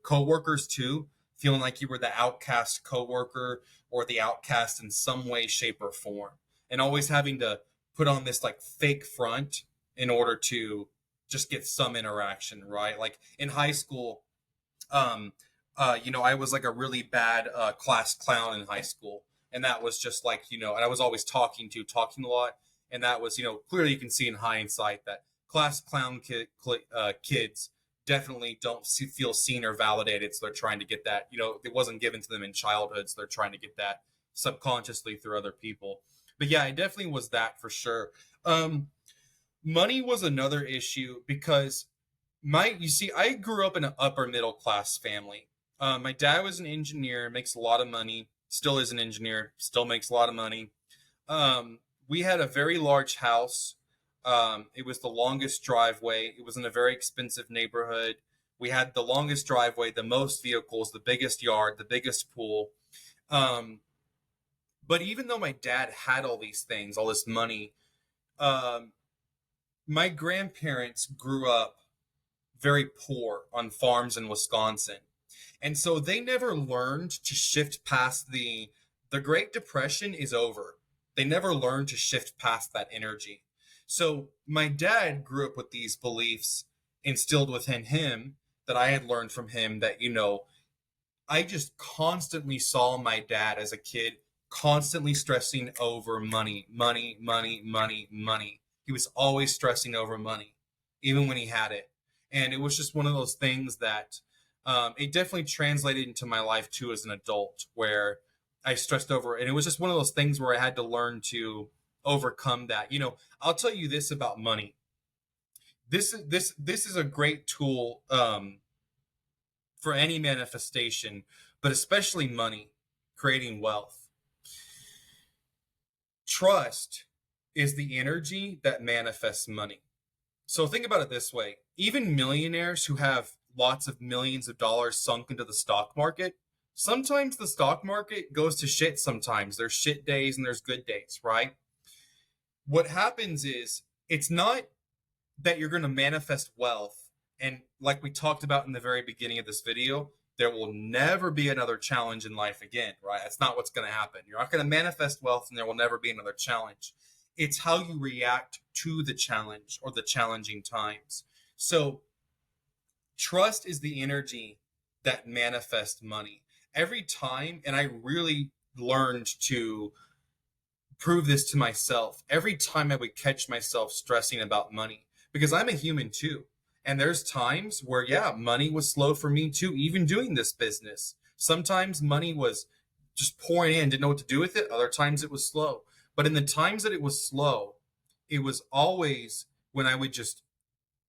coworkers too, feeling like you were the outcast coworker or the outcast in some way, shape, or form, and always having to put on this like fake front in order to just get some interaction, right? Like in high school, I was like a really bad class clown in high school, and that was just like, and I was always talking a lot, and that was, clearly you can see in hindsight that class clown kids definitely don't feel seen or validated, so they're trying to get that, it wasn't given to them in childhood, so they're trying to get that subconsciously through other people. But yeah, it definitely was that for sure. Money was another issue because you see, I grew up in an upper middle class family. My dad was an engineer, makes a lot of money, still is an engineer, still makes a lot of money. We had a very large house. It was the longest driveway. It was in a very expensive neighborhood. We had the longest driveway, the most vehicles, the biggest yard, the biggest pool. But even though my dad had all these things, all this money, um, my grandparents grew up very poor on farms in Wisconsin. And so they never learned to shift past the Great Depression is over. They never learned to shift past that energy. So my dad grew up with these beliefs instilled within him that I had learned from him that, I just constantly saw my dad as a kid constantly stressing over money, money, money, money, money. He was always stressing over money, even when he had it. And it was just one of those things that it definitely translated into my life too as an adult, where I stressed over it. And it was just one of those things where I had to learn to overcome that. I'll tell you this about money. This is a great tool for any manifestation, but especially money, creating wealth. Trust is the energy that manifests money. So think about it this way. Even millionaires who have lots of millions of dollars sunk into the stock market, sometimes the stock market goes to shit sometimes. There's shit days and there's good days, right? What happens is it's not that you're going to manifest wealth. And like we talked about in the very beginning of this video, there will never be another challenge in life again, right? That's not what's going to happen. You're not going to manifest wealth and there will never be another challenge. It's how you react to the challenge or the challenging times. So trust is the energy that manifests money. Every time, and I really learned to prove this to myself, every time I would catch myself stressing about money, because I'm a human too. And there's times where, yeah, money was slow for me too, even doing this business. Sometimes money was just pouring in, didn't know what to do with it. Other times it was slow. But in the times that it was slow, it was always when I would just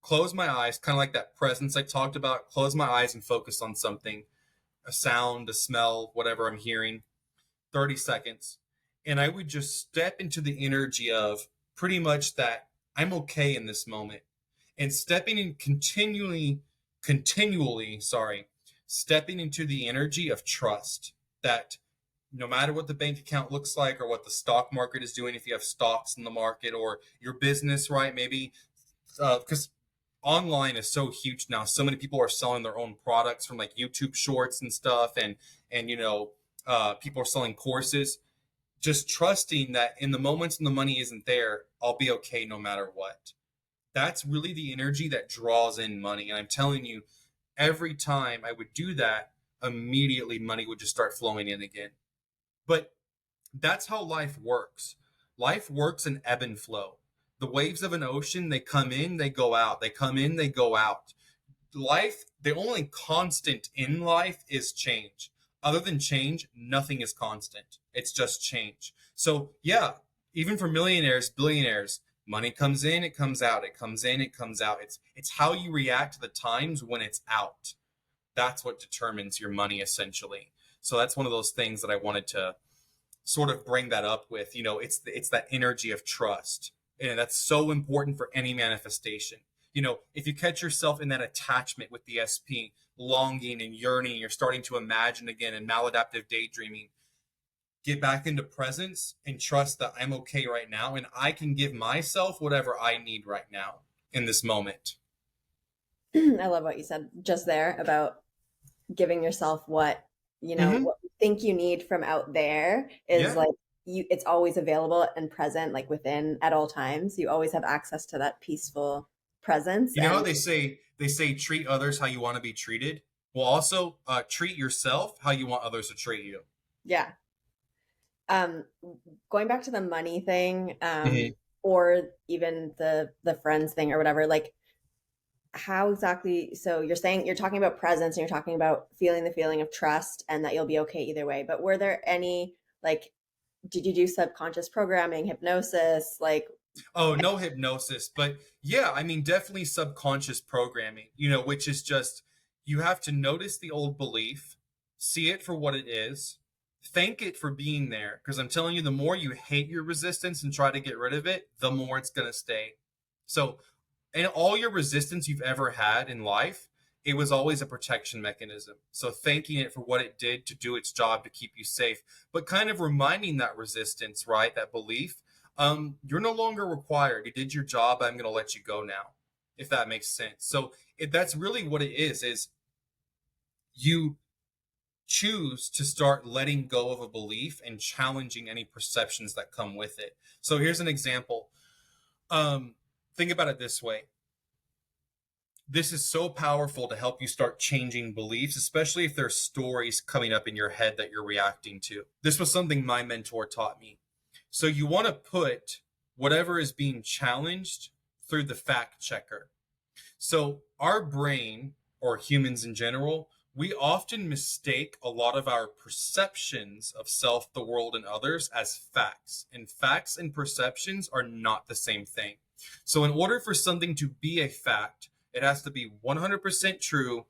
close my eyes, kind of like that presence I talked about, close my eyes and focus on something, a sound, a smell, whatever I'm hearing, 30 seconds. And I would just step into the energy of pretty much that I'm okay in this moment. And stepping in stepping into the energy of trust that no matter what the bank account looks like or what the stock market is doing, if you have stocks in the market or your business, right? Maybe because online is so huge now. So many people are selling their own products from like YouTube shorts and stuff, and people are selling courses. Just trusting that in the moments when the money isn't there, I'll be okay no matter what. That's really the energy that draws in money. And I'm telling you, every time I would do that, immediately money would just start flowing in again. But that's how life works. Life works in ebb and flow. The waves of an ocean, they come in, they go out. They come in, they go out. Life, the only constant in life is change. Other than change, nothing is constant. It's just change. So, yeah, even for millionaires, billionaires, money comes in, it comes out. It comes in, it comes out. It's how you react to the times when it's out. That's what determines your money, essentially. So that's one of those things that I wanted to sort of bring that up with. It's that energy of trust, and that's so important for any manifestation. If you catch yourself in that attachment with the SP, longing and yearning, you're starting to imagine again and maladaptive daydreaming, get back into presence and trust that I'm okay right now and I can give myself whatever I need right now in this moment. I love what you said just there about giving yourself what Mm-hmm. what you think you need from out there is Yeah. like it's always available and present, like within at all times. You always have access to that peaceful presence. You know how And they say treat others how you want to be treated. Well, also treat yourself how you want others to treat you. yeah, um going back to the money thing, Mm-hmm. or even the friends thing or whatever, like how exactly, so you're talking about presence and you're talking about feeling the feeling of trust and that you'll be okay either way, but were there any, like, did you do subconscious programming, hypnosis, like? Oh, no hypnosis, but yeah, I mean, definitely subconscious programming, which is just you have to notice the old belief, see it for what it is, thank it for being there. Because I'm telling you, the more you hate your resistance and try to get rid of it, the more it's going to stay. So, in all your resistance you've ever had in life, it was always a protection mechanism. So, thanking it for what it did to do its job to keep you safe, but kind of reminding that resistance, right? That belief, you're no longer required. You did your job. I'm going to let you go now, if that makes sense. So that's really what it is you choose to start letting go of a belief and challenging any perceptions that come with it. So here's an example. Think about it this way. This is so powerful to help you start changing beliefs, especially if there's stories coming up in your head that you're reacting to. This was something my mentor taught me. So you want to put whatever is being challenged through the fact checker. So our brain, or humans in general, we often mistake a lot of our perceptions of self, the world, and others as facts. And facts and perceptions are not the same thing. So in order for something to be a fact, it has to be 100% true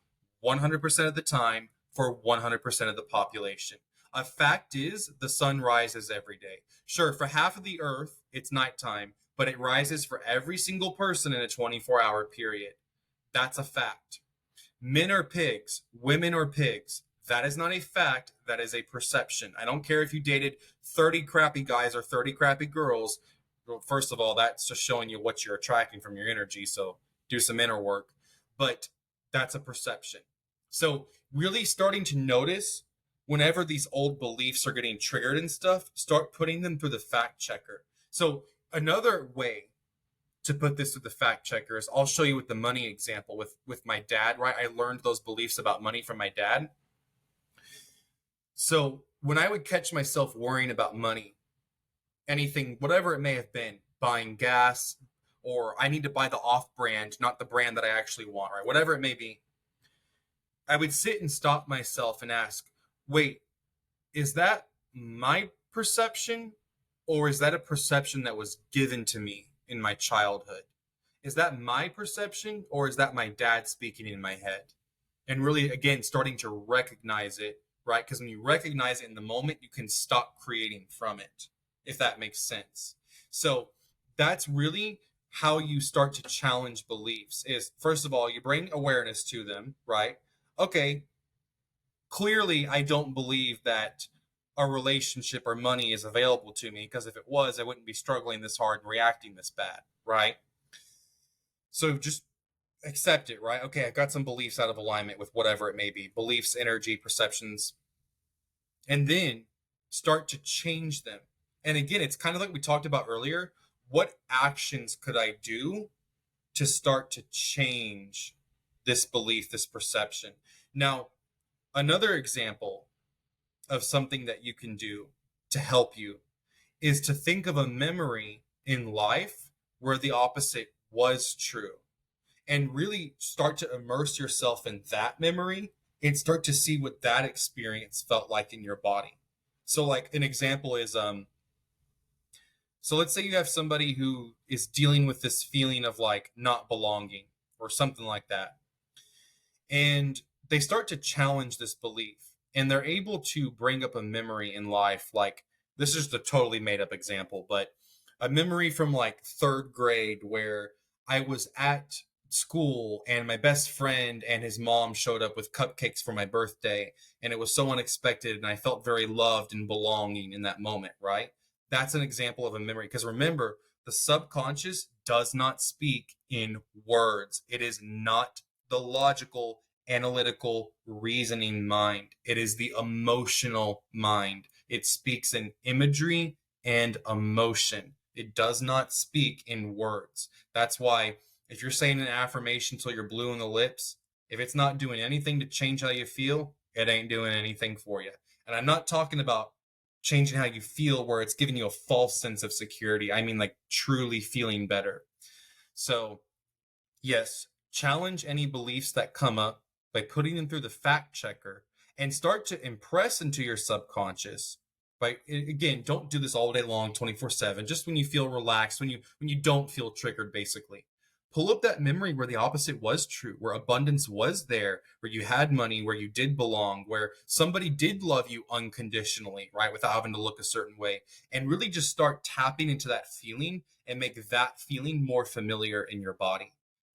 100% of the time for 100% of the population. A fact is the sun rises every day. Sure, for half of the earth, it's nighttime, but it rises for every single person in a 24-hour period. That's a fact. Men are pigs, women are pigs. That is not a fact, that is a perception. I don't care if you dated 30 crappy guys or 30 crappy girls. Well, first of all, that's just showing you what you're attracting from your energy, so do some inner work. But that's a perception. So really starting to notice whenever these old beliefs are getting triggered and stuff, start putting them through the fact checker. So another way to put this through the fact checker is I'll show you with the money example with my dad, right? I learned those beliefs about money from my dad. So when I would catch myself worrying about money, anything, whatever it may have been, buying gas, or I need to buy the off brand, not the brand that I actually want, right? Whatever it may be. I would sit and stop myself and ask, wait, is that my perception, or is that a perception that was given to me in my childhood? Is that my perception, or is that my dad speaking in my head? And really, again, starting to recognize it, right? Because when you recognize it in the moment, you can stop creating from it, if that makes sense. So that's really how you start to challenge beliefs is, first of all, you bring awareness to them, right? Okay, clearly I don't believe that a relationship or money is available to me, because if it was, I wouldn't be struggling this hard and reacting this bad, right? So just accept it, right? Okay, I've got some beliefs out of alignment with whatever it may be, beliefs, energy, perceptions, and then start to change them. And again, it's kind of like we talked about earlier. What actions could I do to start to change this belief, this perception? Now, another example of something that you can do to help you is to think of a memory in life where the opposite was true, and really start to immerse yourself in that memory and start to see what that experience felt like in your body. So like an example is so let's say you have somebody who is dealing with this feeling of like not belonging or something like that, and they start to challenge this belief, and they're able to bring up a memory in life. Like, this is just a totally made up example, but a memory from like third grade where I was at school and my best friend and his mom showed up with cupcakes for my birthday, and it was so unexpected, and I felt very loved and belonging in that moment, right? That's an example of a memory, because remember, the subconscious does not speak in words. It is not the logical, analytical, reasoning mind. It is the emotional mind. It speaks in imagery and emotion. It does not speak in words. That's why if you're saying an affirmation till you're blue in the lips, if it's not doing anything to change how you feel, it ain't doing anything for you. And I'm not talking about changing how you feel where it's giving you a false sense of security. I mean like truly feeling better. So yes, challenge any beliefs that come up by putting them through the fact checker, and start to impress into your subconscious. But again, don't do this all day long, 24/7, just when you feel relaxed, when you don't feel triggered, basically. Pull up that memory where the opposite was true, where abundance was there, where you had money, where you did belong, where somebody did love you unconditionally, right, without having to look a certain way, and really just start tapping into that feeling and make that feeling more familiar in your body.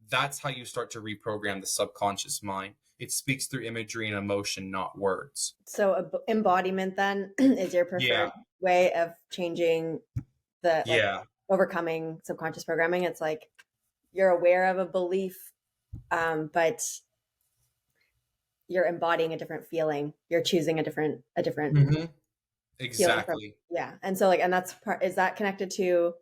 That's how you start to reprogram the subconscious mind. It speaks through imagery and emotion, not words. So embodiment then is your preferred Yeah. way of changing the like Yeah. overcoming subconscious programming. It's like you're aware of a belief, but you're embodying a different feeling. You're choosing a different Mm-hmm. feeling from, Exactly. yeah. And so like, and that's part, is that connected to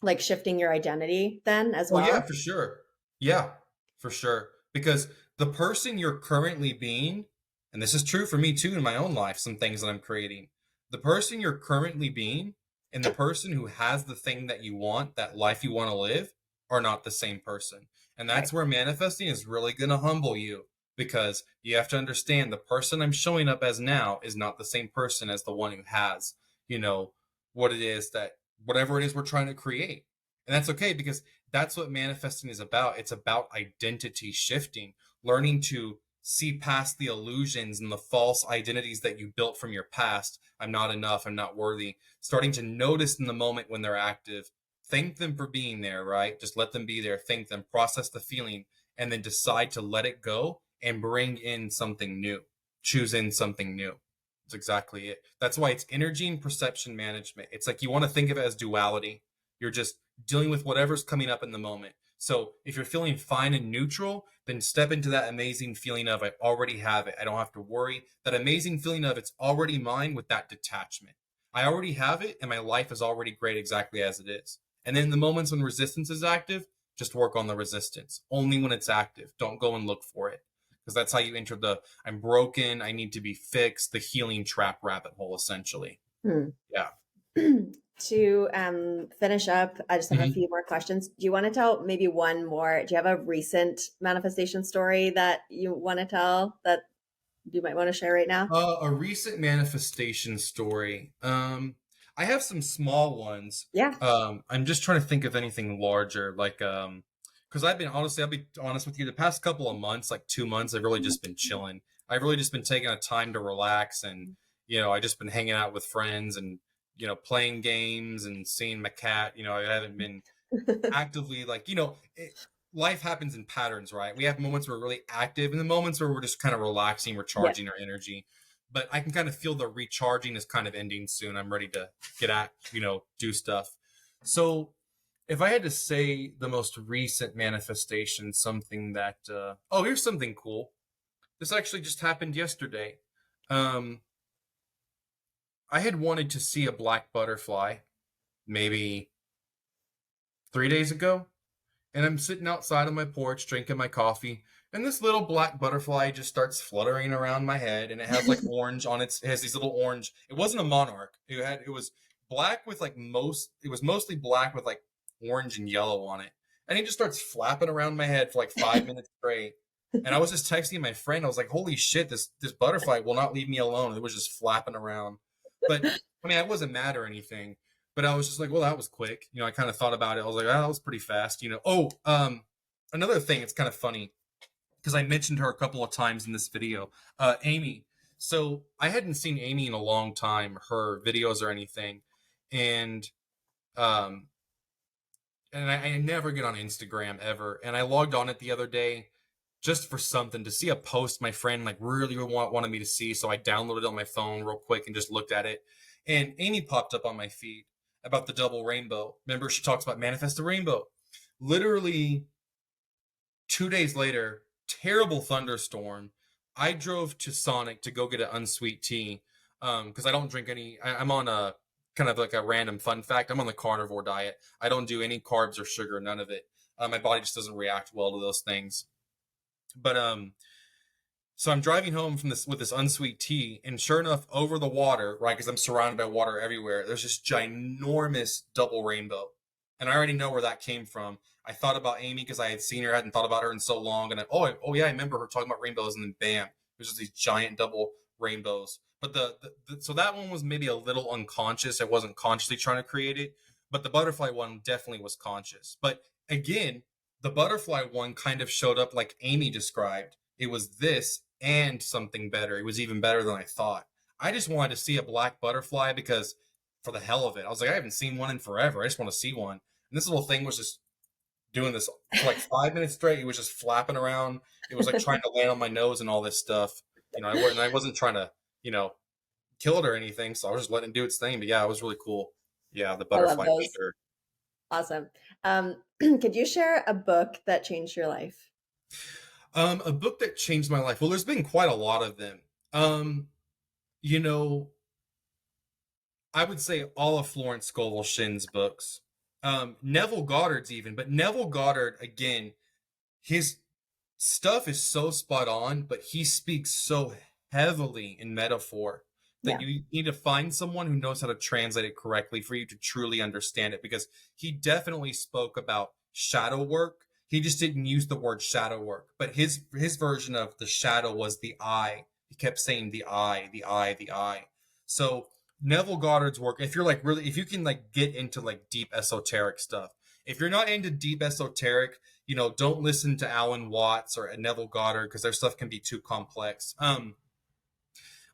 like shifting your identity then as Oh yeah, well? for sure. Yeah, for sure. Because the person you're currently being, and this is true for me too in my own life, some things that I'm creating, the person you're currently being and the person who has the thing that you want, that life you want to live, are not the same person. And Right. that's where manifesting is really going to humble you, because you have to understand the person I'm showing up as now is not the same person as the one who has, you know, what it is that, whatever it is we're trying to create. And that's okay, because that's what manifesting is about. It's about identity shifting, learning to see past the illusions and the false identities that you built from your past. I'm not enough. I'm not worthy. Starting to notice in the moment when they're active, thank them for being there, right? Just let them be there. Thank them, process the feeling, and then decide to let it go and bring in something new. Choose in something new. That's exactly it. That's why it's energy and perception management. It's like you want to think of it as duality. You're just dealing with whatever's coming up in the moment. So if you're feeling fine and neutral, then step into that amazing feeling of I already have it. I don't have to worry. That amazing feeling of it's already mine, with that detachment. I already have it, and my life is already great exactly as it is. And then the moments when resistance is active, just work on the resistance. Only when it's active. Don't go and look for it. Because that's how you enter the I'm broken, I need to be fixed, the healing trap rabbit hole, essentially. Hmm. Yeah. To finish up, I just have a Mhm. few more questions. Do you want to tell maybe one more? Do you have a recent manifestation story that you want to tell that you might want to share right now? A recent manifestation story. I have some small ones. Yeah. I'm just trying to think of anything larger, like because I'll be honest with you, the past couple of months, like 2 months, I've really just been chilling. I've really just been taking a time to relax, and I just been hanging out with friends and playing games and seeing my cat. I haven't been actively like life happens in patterns, right? We have moments where we're really active and the moments where we're just kind of relaxing, Yeah. recharging our energy. But I can kind of feel the recharging is kind of ending soon. I'm ready to get at do stuff. So if I had to say the most recent manifestation, something that oh, here's something cool. This actually just happened yesterday. um I had wanted to see a black butterfly maybe 3 days ago, and I'm sitting outside on my porch drinking my coffee, and this little black butterfly just starts fluttering around my head, and it has like orange on it has these little orange. It wasn't a monarch. It was black with like it was mostly black with like orange and yellow on it. And he just starts flapping around my head for like 5 minutes straight. And I was just texting my friend. I was like, "Holy shit, this butterfly will not leave me alone." It was just flapping around. But I mean, I wasn't mad or anything. But I was just like, well, that was quick. I kind of thought about it. I was like, oh, that was pretty fast. Oh, another thing, it's kind of funny because I mentioned her a couple of times in this video. Amy. So I hadn't seen Amy in a long time, her videos or anything. And um I never get on Instagram ever. And I logged on it the other day just for something to see a post my friend like really wanted me to see. So I downloaded it on my phone real quick and just looked at it. And Amy popped up on my feed about the double rainbow. Remember, she talks about manifest a rainbow. Literally 2 days later, terrible thunderstorm. I drove to Sonic to go get an unsweet tea because I don't drink any. I'm on a kind of like a random fun fact. I'm on the carnivore diet. I don't do any carbs or sugar, none of it. My body just doesn't react well to those things. But so I'm driving home from this with this unsweet tea, and sure enough, over the water, right, because I'm surrounded by water everywhere, there's this ginormous double rainbow. And I already know where that came from. I thought about Amy because I had seen her, I hadn't thought about her in so long, and oh yeah, I remember her talking about rainbows, and then bam, there's just these giant double rainbows. But so that one was maybe a little unconscious. I wasn't consciously trying to create it, but the butterfly one definitely was conscious. But again, the butterfly one kind of showed up like Amy described. It was this and something better. It was even better than I thought. I just wanted to see a black butterfly because for the hell of it. I was like, I haven't seen one in forever. I just want to see one. And this little thing was just doing this for like 5 minutes straight. It was just flapping around. It was like trying to land on my nose and all this stuff. I wasn't trying to, kill it or anything. So I was just letting it do its thing. But yeah, it was really cool. Yeah, the I love butterfly for those. sure. Awesome. Could you share a book that changed your life? A book that changed my life. Well, there's been quite a lot of them. You know, I would say all of Florence Scovel Shinn's books. Neville Goddard's even, but Neville Goddard, again, his stuff is so spot on, but he speaks so heavily in metaphor that Yeah. you need to find someone who knows how to translate it correctly for you to truly understand it, because he definitely spoke about shadow work. He just didn't use the word shadow work, but his version of the shadow was the eye. He kept saying the eye, the eye, the eye. So Neville Goddard's work, if you're like really, if you can like get into like deep esoteric stuff, if you're not into deep esoteric, don't listen to Alan Watts or Neville Goddard because their stuff can be too complex.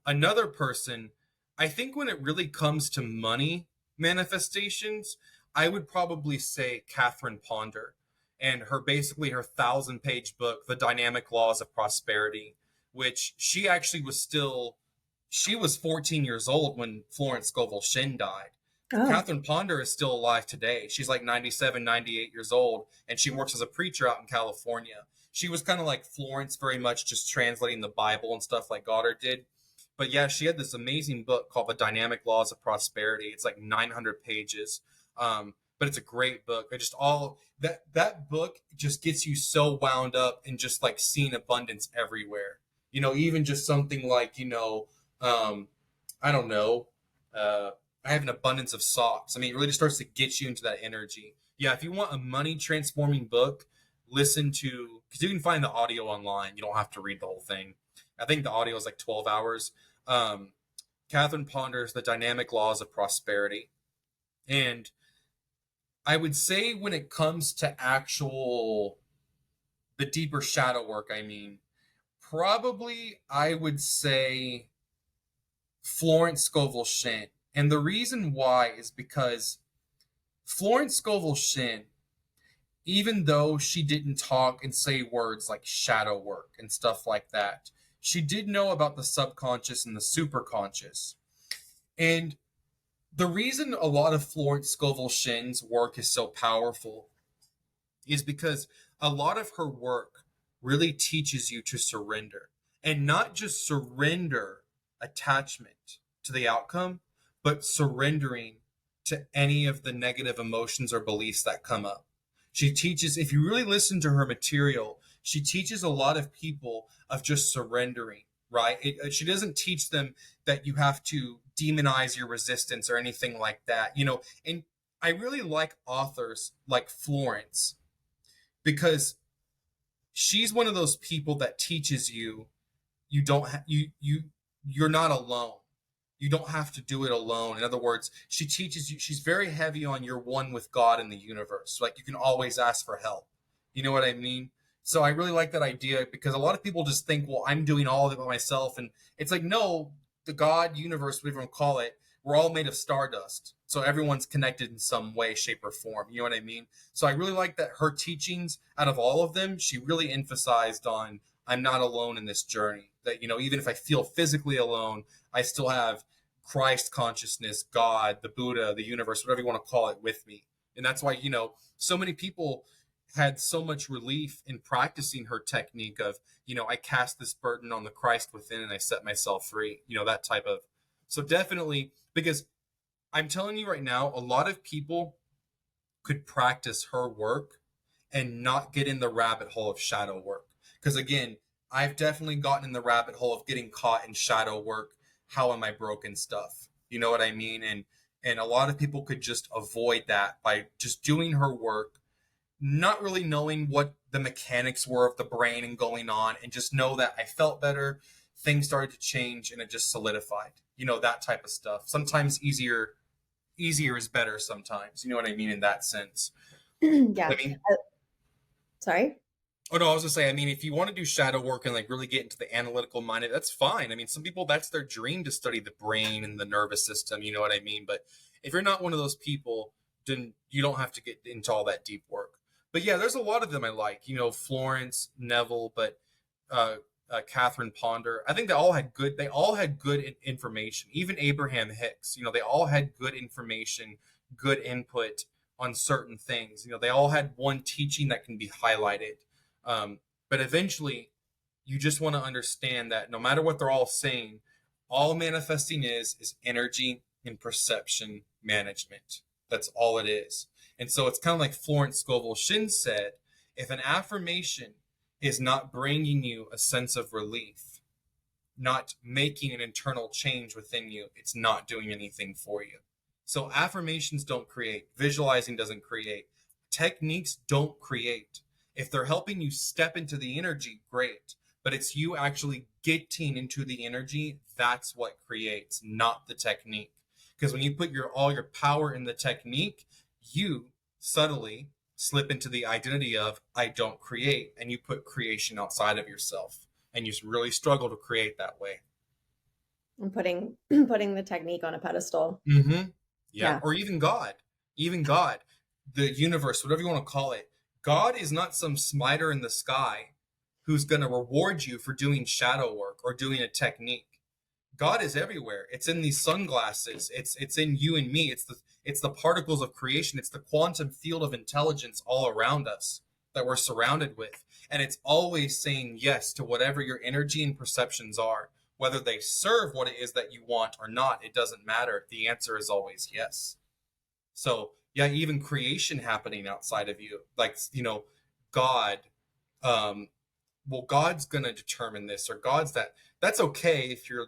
Another person, I think when it really comes to money manifestations, I would probably say Catherine Ponder and her 1,000-page book, The Dynamic Laws of Prosperity, which she was 14 years old when Florence Scovel Shinn died. Oh, Catherine Ponder is still alive today. She's like 97, 98 years old, and she works as a preacher out in California. She was kind of like Florence, very much just translating the Bible and stuff like Goddard did. But yeah, she had this amazing book called The Dynamic Laws of Prosperity. It's like 900 pages. But it's a great book. It just all that book just gets you so wound up in just like seeing abundance everywhere. Even just something like, I don't know, I have an abundance of socks. I mean, it really just starts to get you into that energy. Yeah, if you want a money transforming book, listen to, because you can find the audio online. You don't have to read the whole thing. I think the audio is like 12 hours. Um, Catherine Ponder's The Dynamic Laws of Prosperity. And I would say when it comes to the deeper shadow work, I mean, probably I would say Florence Scovel Shinn. And the reason why is because Florence Scovel Shinn, even though she didn't talk and say words like shadow work and stuff like that, she did know about the subconscious and the superconscious. And the reason a lot of Florence Scovel Shinn's work is so powerful is because a lot of her work really teaches you to surrender, and not just surrender attachment to the outcome, but surrendering to any of the negative emotions or beliefs that come up. She teaches, if you really listen to her material, she teaches a lot of people of just surrendering, right? She doesn't teach them that you have to demonize your resistance or anything like that, and I really like authors like Florence because she's one of those people that teaches you you don't ha- you're not alone. You don't have to do it alone. In other words, she teaches you, she's very heavy on you're one with God in the universe. Like you can always ask for help. You know what I mean? So I really like that idea because a lot of people just think, well, I'm doing all of it by myself. And it's like, no, the God universe, whatever you want to call it, we're all made of stardust. So everyone's connected in some way, shape, or form. You know what I mean? So I really like that her teachings, out of all of them, she really emphasized on I'm not alone in this journey. That, even if I feel physically alone, I still have Christ consciousness, God, the Buddha, the universe, whatever you want to call it, with me. And that's why, so many people had so much relief in practicing her technique of, I cast this burden on the Christ within and I set myself free, that type of. So definitely, because I'm telling you right now, a lot of people could practice her work and not get in the rabbit hole of shadow work. Because again, I've definitely gotten in the rabbit hole of getting caught in shadow work. How am I broken stuff? You know what I mean? And a lot of people could just avoid that by just doing her work, not really knowing what the mechanics were of the brain and going on, and just know that I felt better, things started to change, and it just solidified. That type of stuff. Sometimes easier is better sometimes. You know what I mean in that sense. Yeah. I mean, Sorry. oh no, I was gonna say, I mean, if you want to do shadow work and like really get into the analytical mind, that's fine. I mean, some people that's their dream to study the brain and the nervous system, you know what I mean? But if you're not one of those people, then you don't have to get into all that deep work. But yeah, there's a lot of them I like, Florence, Neville, but Catherine Ponder. I think they all had good information. Even Abraham Hicks, they all had good information, good input on certain things. They all had one teaching that can be highlighted. But eventually, you just want to understand that no matter what they're all saying, all manifesting is energy and perception management. That's all it is. And so it's kind of like Florence Scovel Shinn said, if an affirmation is not bringing you a sense of relief, not making an internal change within you, it's not doing anything for you. So affirmations don't create, visualizing doesn't create, techniques don't create. If they're helping you step into the energy, great. But it's you actually getting into the energy, that's what creates, not the technique. Because when you put all your power in the technique, you subtly slip into the identity of I don't create, and you put creation outside of yourself, and you really struggle to create that way. And putting putting the technique on a pedestal. Mm-hmm. Yeah. Yeah. Or even God, the universe, whatever you want to call it. God is not some smiter in the sky who's going to reward you for doing shadow work or doing a technique. God is everywhere. It's in these sunglasses. It's in you and me. It's the particles of creation. It's the quantum field of intelligence all around us that we're surrounded with. And it's always saying yes to whatever your energy and perceptions are. Whether they serve what it is that you want or not, it doesn't matter. The answer is always yes. So yeah, even creation happening outside of you, like, God, well, God's going to determine this, or that's okay if you're,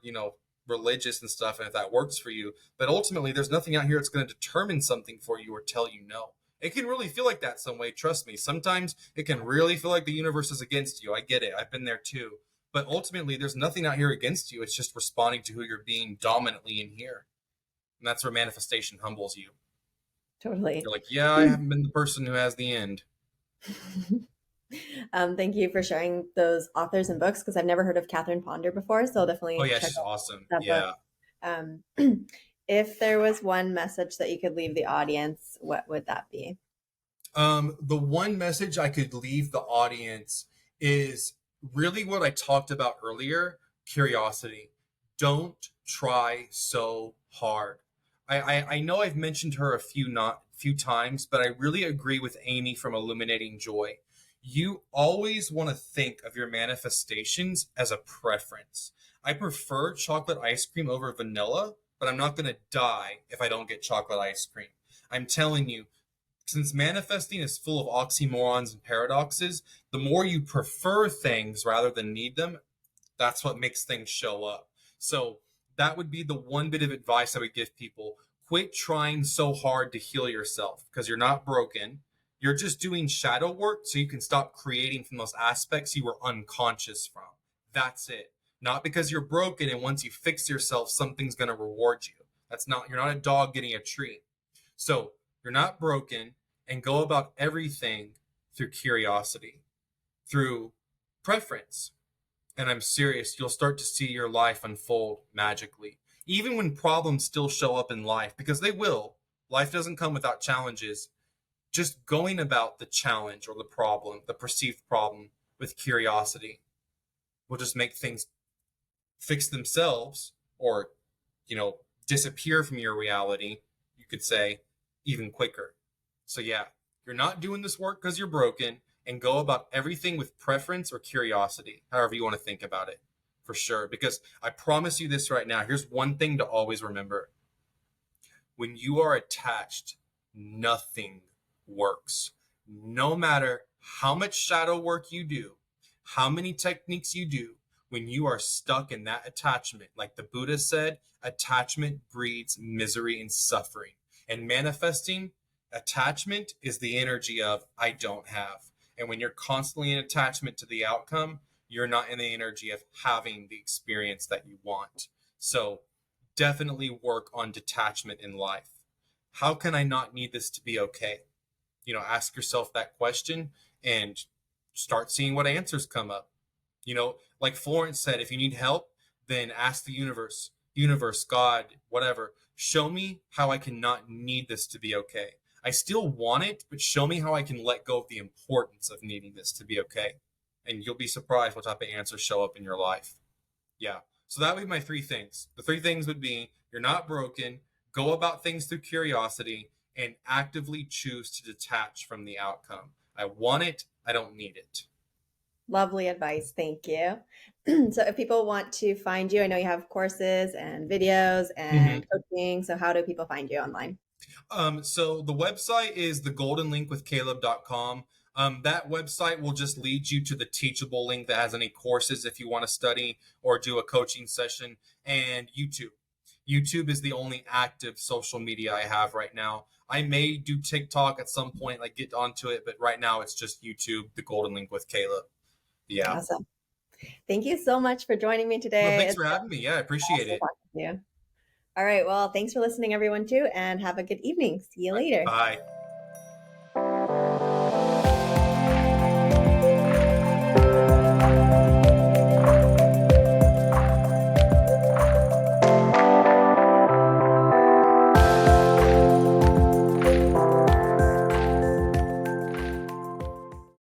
religious and stuff, and if that works for you. But ultimately, there's nothing out here that's going to determine something for you or tell you no. It can really feel like that some way. Trust me. Sometimes it can really feel like the universe is against you. I get it. I've been there too. But ultimately, there's nothing out here against you. It's just responding to who you're being dominantly in here. And that's where manifestation humbles you. Totally. You're like, yeah, I haven't been the person who has the end. Thank you for sharing those authors and books, because I've never heard of Catherine Ponder before. So I'll definitely Oh, yeah, check she's out awesome. that Yeah. book. If there was one message that you could leave the audience, what would that be? The one message I could leave the audience is really what I talked about earlier: curiosity. Don't try so hard. I know I've mentioned her a few times, but I really agree with Amy from Illuminating Joy. You always want to think of your manifestations as a preference. I prefer chocolate ice cream over vanilla, but I'm not going to die if I don't get chocolate ice cream. I'm telling you, since manifesting is full of oxymorons and paradoxes, the more you prefer things rather than need them, that's what makes things show up. So that would be the one bit of advice I would give people. Quit trying so hard to heal yourself, because you're not broken. You're just doing shadow work so you can stop creating from those aspects you were unconscious from. That's it. Not because you're broken and once you fix yourself, something's going to reward you. You're not a dog getting a treat. So you're not broken, and go about everything through curiosity, through preference. And I'm serious, you'll start to see your life unfold magically. Even when problems still show up in life, because they will. Life doesn't come without challenges. Just going about the challenge or the problem, the perceived problem, with curiosity will just make things fix themselves, or, disappear from your reality, you could say, even quicker. So yeah, you're not doing this work because you're broken, and go about everything with preference or curiosity, however you want to think about it, for sure. Because I promise you this right now, here's one thing to always remember. When you are attached, nothing works. No matter how much shadow work you do, how many techniques you do, when you are stuck in that attachment, like the Buddha said, attachment breeds misery and suffering. And manifesting, attachment is the energy of I don't have. And when you're constantly in attachment to the outcome, you're not in the energy of having the experience that you want. So definitely work on detachment in life. How can I not need this to be okay? Ask yourself that question and start seeing what answers come up. Like Florence said, if you need help, then ask the universe, God, whatever, show me how I can not need this to be okay. I still want it, but show me how I can let go of the importance of needing this to be okay. And you'll be surprised what type of answers show up in your life. Yeah. So that would be my three things. The three things would be: you're not broken, go about things through curiosity, and actively choose to detach from the outcome. I want it, I don't need it. Lovely advice. Thank you. So if people want to find you, I know you have courses and videos and coaching. So how do people find you online? So the website is thegoldenlinkwithcaleb.com. That website will just lead you to the teachable link that has any courses if you want to study or do a coaching session, and YouTube. YouTube is the only active social media I have right now. I may do TikTok at some point, like get onto it, but right now it's just YouTube, The Golden Link with Caleb. Yeah. Awesome. Thank you so much for joining me today. Well, thanks for having me. Yeah, I appreciate it. All right. Well, thanks for listening, everyone, too, and have a good evening. See you later. Bye.